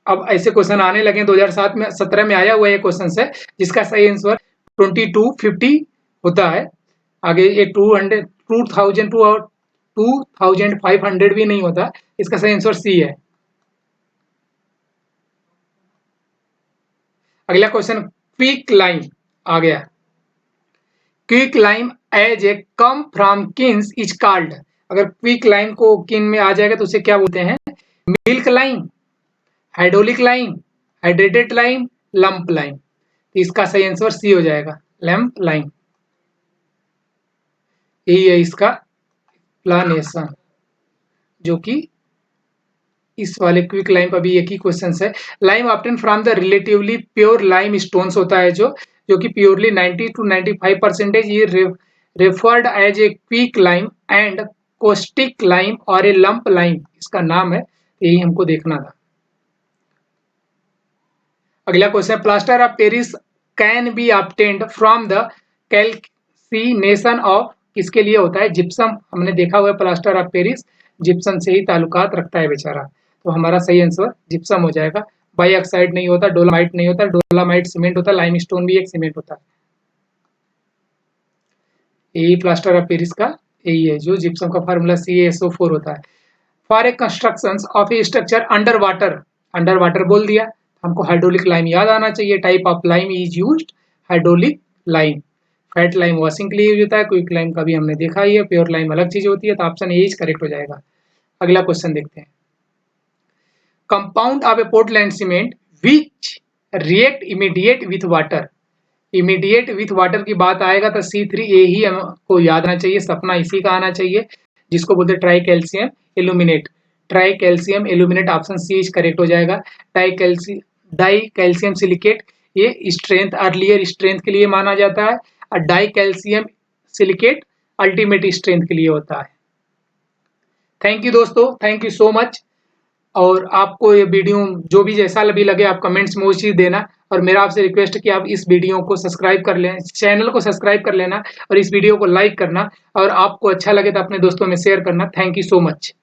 अब ऐसे क्वेश्चन आने लगे 2007 में 17 में आया हुआ ये क्वेश्चन है जिसका सही आंसर 2250 होता है। आगे ये 200 2500 भी नहीं होता, इसका सही आंसर सी है। अगला क्वेश्चन क्विक लाइम आ गया। Quick lime as a come from kilns is called. अगर क्विक लाइम को किन में आ जाएगा तो उसे क्या बोलते हैं? Milk lime, hydraulic lime, hydrated lime, lump lime. इसका सही आंसर सी हो जाएगा, लैम्प लाइम। यही है इसका एक्सप्लेनेशन, जो कि इस वाले क्विक लाइम पर भी एक ही क्वेश्चन है। Lime obtain from the relatively pure limestones होता है जो कि प्योरली 90 to 95% ये referred as a quicklime and caustic lime और ए लंप लाइम इसका नाम है। यही हमको देखना था। अगला question, plaster of Paris can be obtained from the calcination of, किसके लिए होता है? जिप्सम। हमने देखा हुआ है प्लास्टर ऑफ पेरिस जिप्सम से ही ताल्लुकात रखता है बेचारा, तो हमारा सही आंसर जिप्सम हो जाएगा। बाई ऑक्साइड नहीं होता, डोलामाइट नहीं होता, डोलामाइट सीमेंट होता, लाइमस्टोन भी एक सीमेंट होता है। यही प्लास्टर ऑफ पेरिस का यही है, जो जिप्सम का फार्मूला CaSO4 होता है। For a construction of A structure under water बोल दिया, हमको हाइड्रोलिक लाइम याद आना चाहिए। Type of lime is used, hydraulic lime. Fat lime washing के लिए यूज होता है, क्विक लाइम का भी हमने देखा ही है, प्योर लाइम अलग चीज होती है, तो ऑप्शन ए करेक्ट हो जाएगा। अगला क्वेश्चन देखते हैं, compound of A Portland cement which react immediate with water. Immediate with water की बात आएगा तो C3A ही हमको याद आना चाहिए, सपना इसी का आना चाहिए, जिसको बोलते हैं tri calcium aluminate. Tri calcium aluminate option C correct हो जाएगा। डाई कैल्शियम सिलिकेट ये स्ट्रेंथ, अर्लियर स्ट्रेंथ के लिए माना जाता है, और di calcium silicate ultimate strength के लिए होता है। थैंक यू दोस्तों, थैंक यू सो मच। और आपको ये वीडियो जो भी जैसा भी लगे आप कमेंट्स में वो चीज़ देना, और मेरा आपसे रिक्वेस्ट है कि आप इस वीडियो को सब्सक्राइब कर लें, चैनल को सब्सक्राइब कर लेना, और इस वीडियो को लाइक करना, और आपको अच्छा लगे तो अपने दोस्तों में शेयर करना। Thank you so much.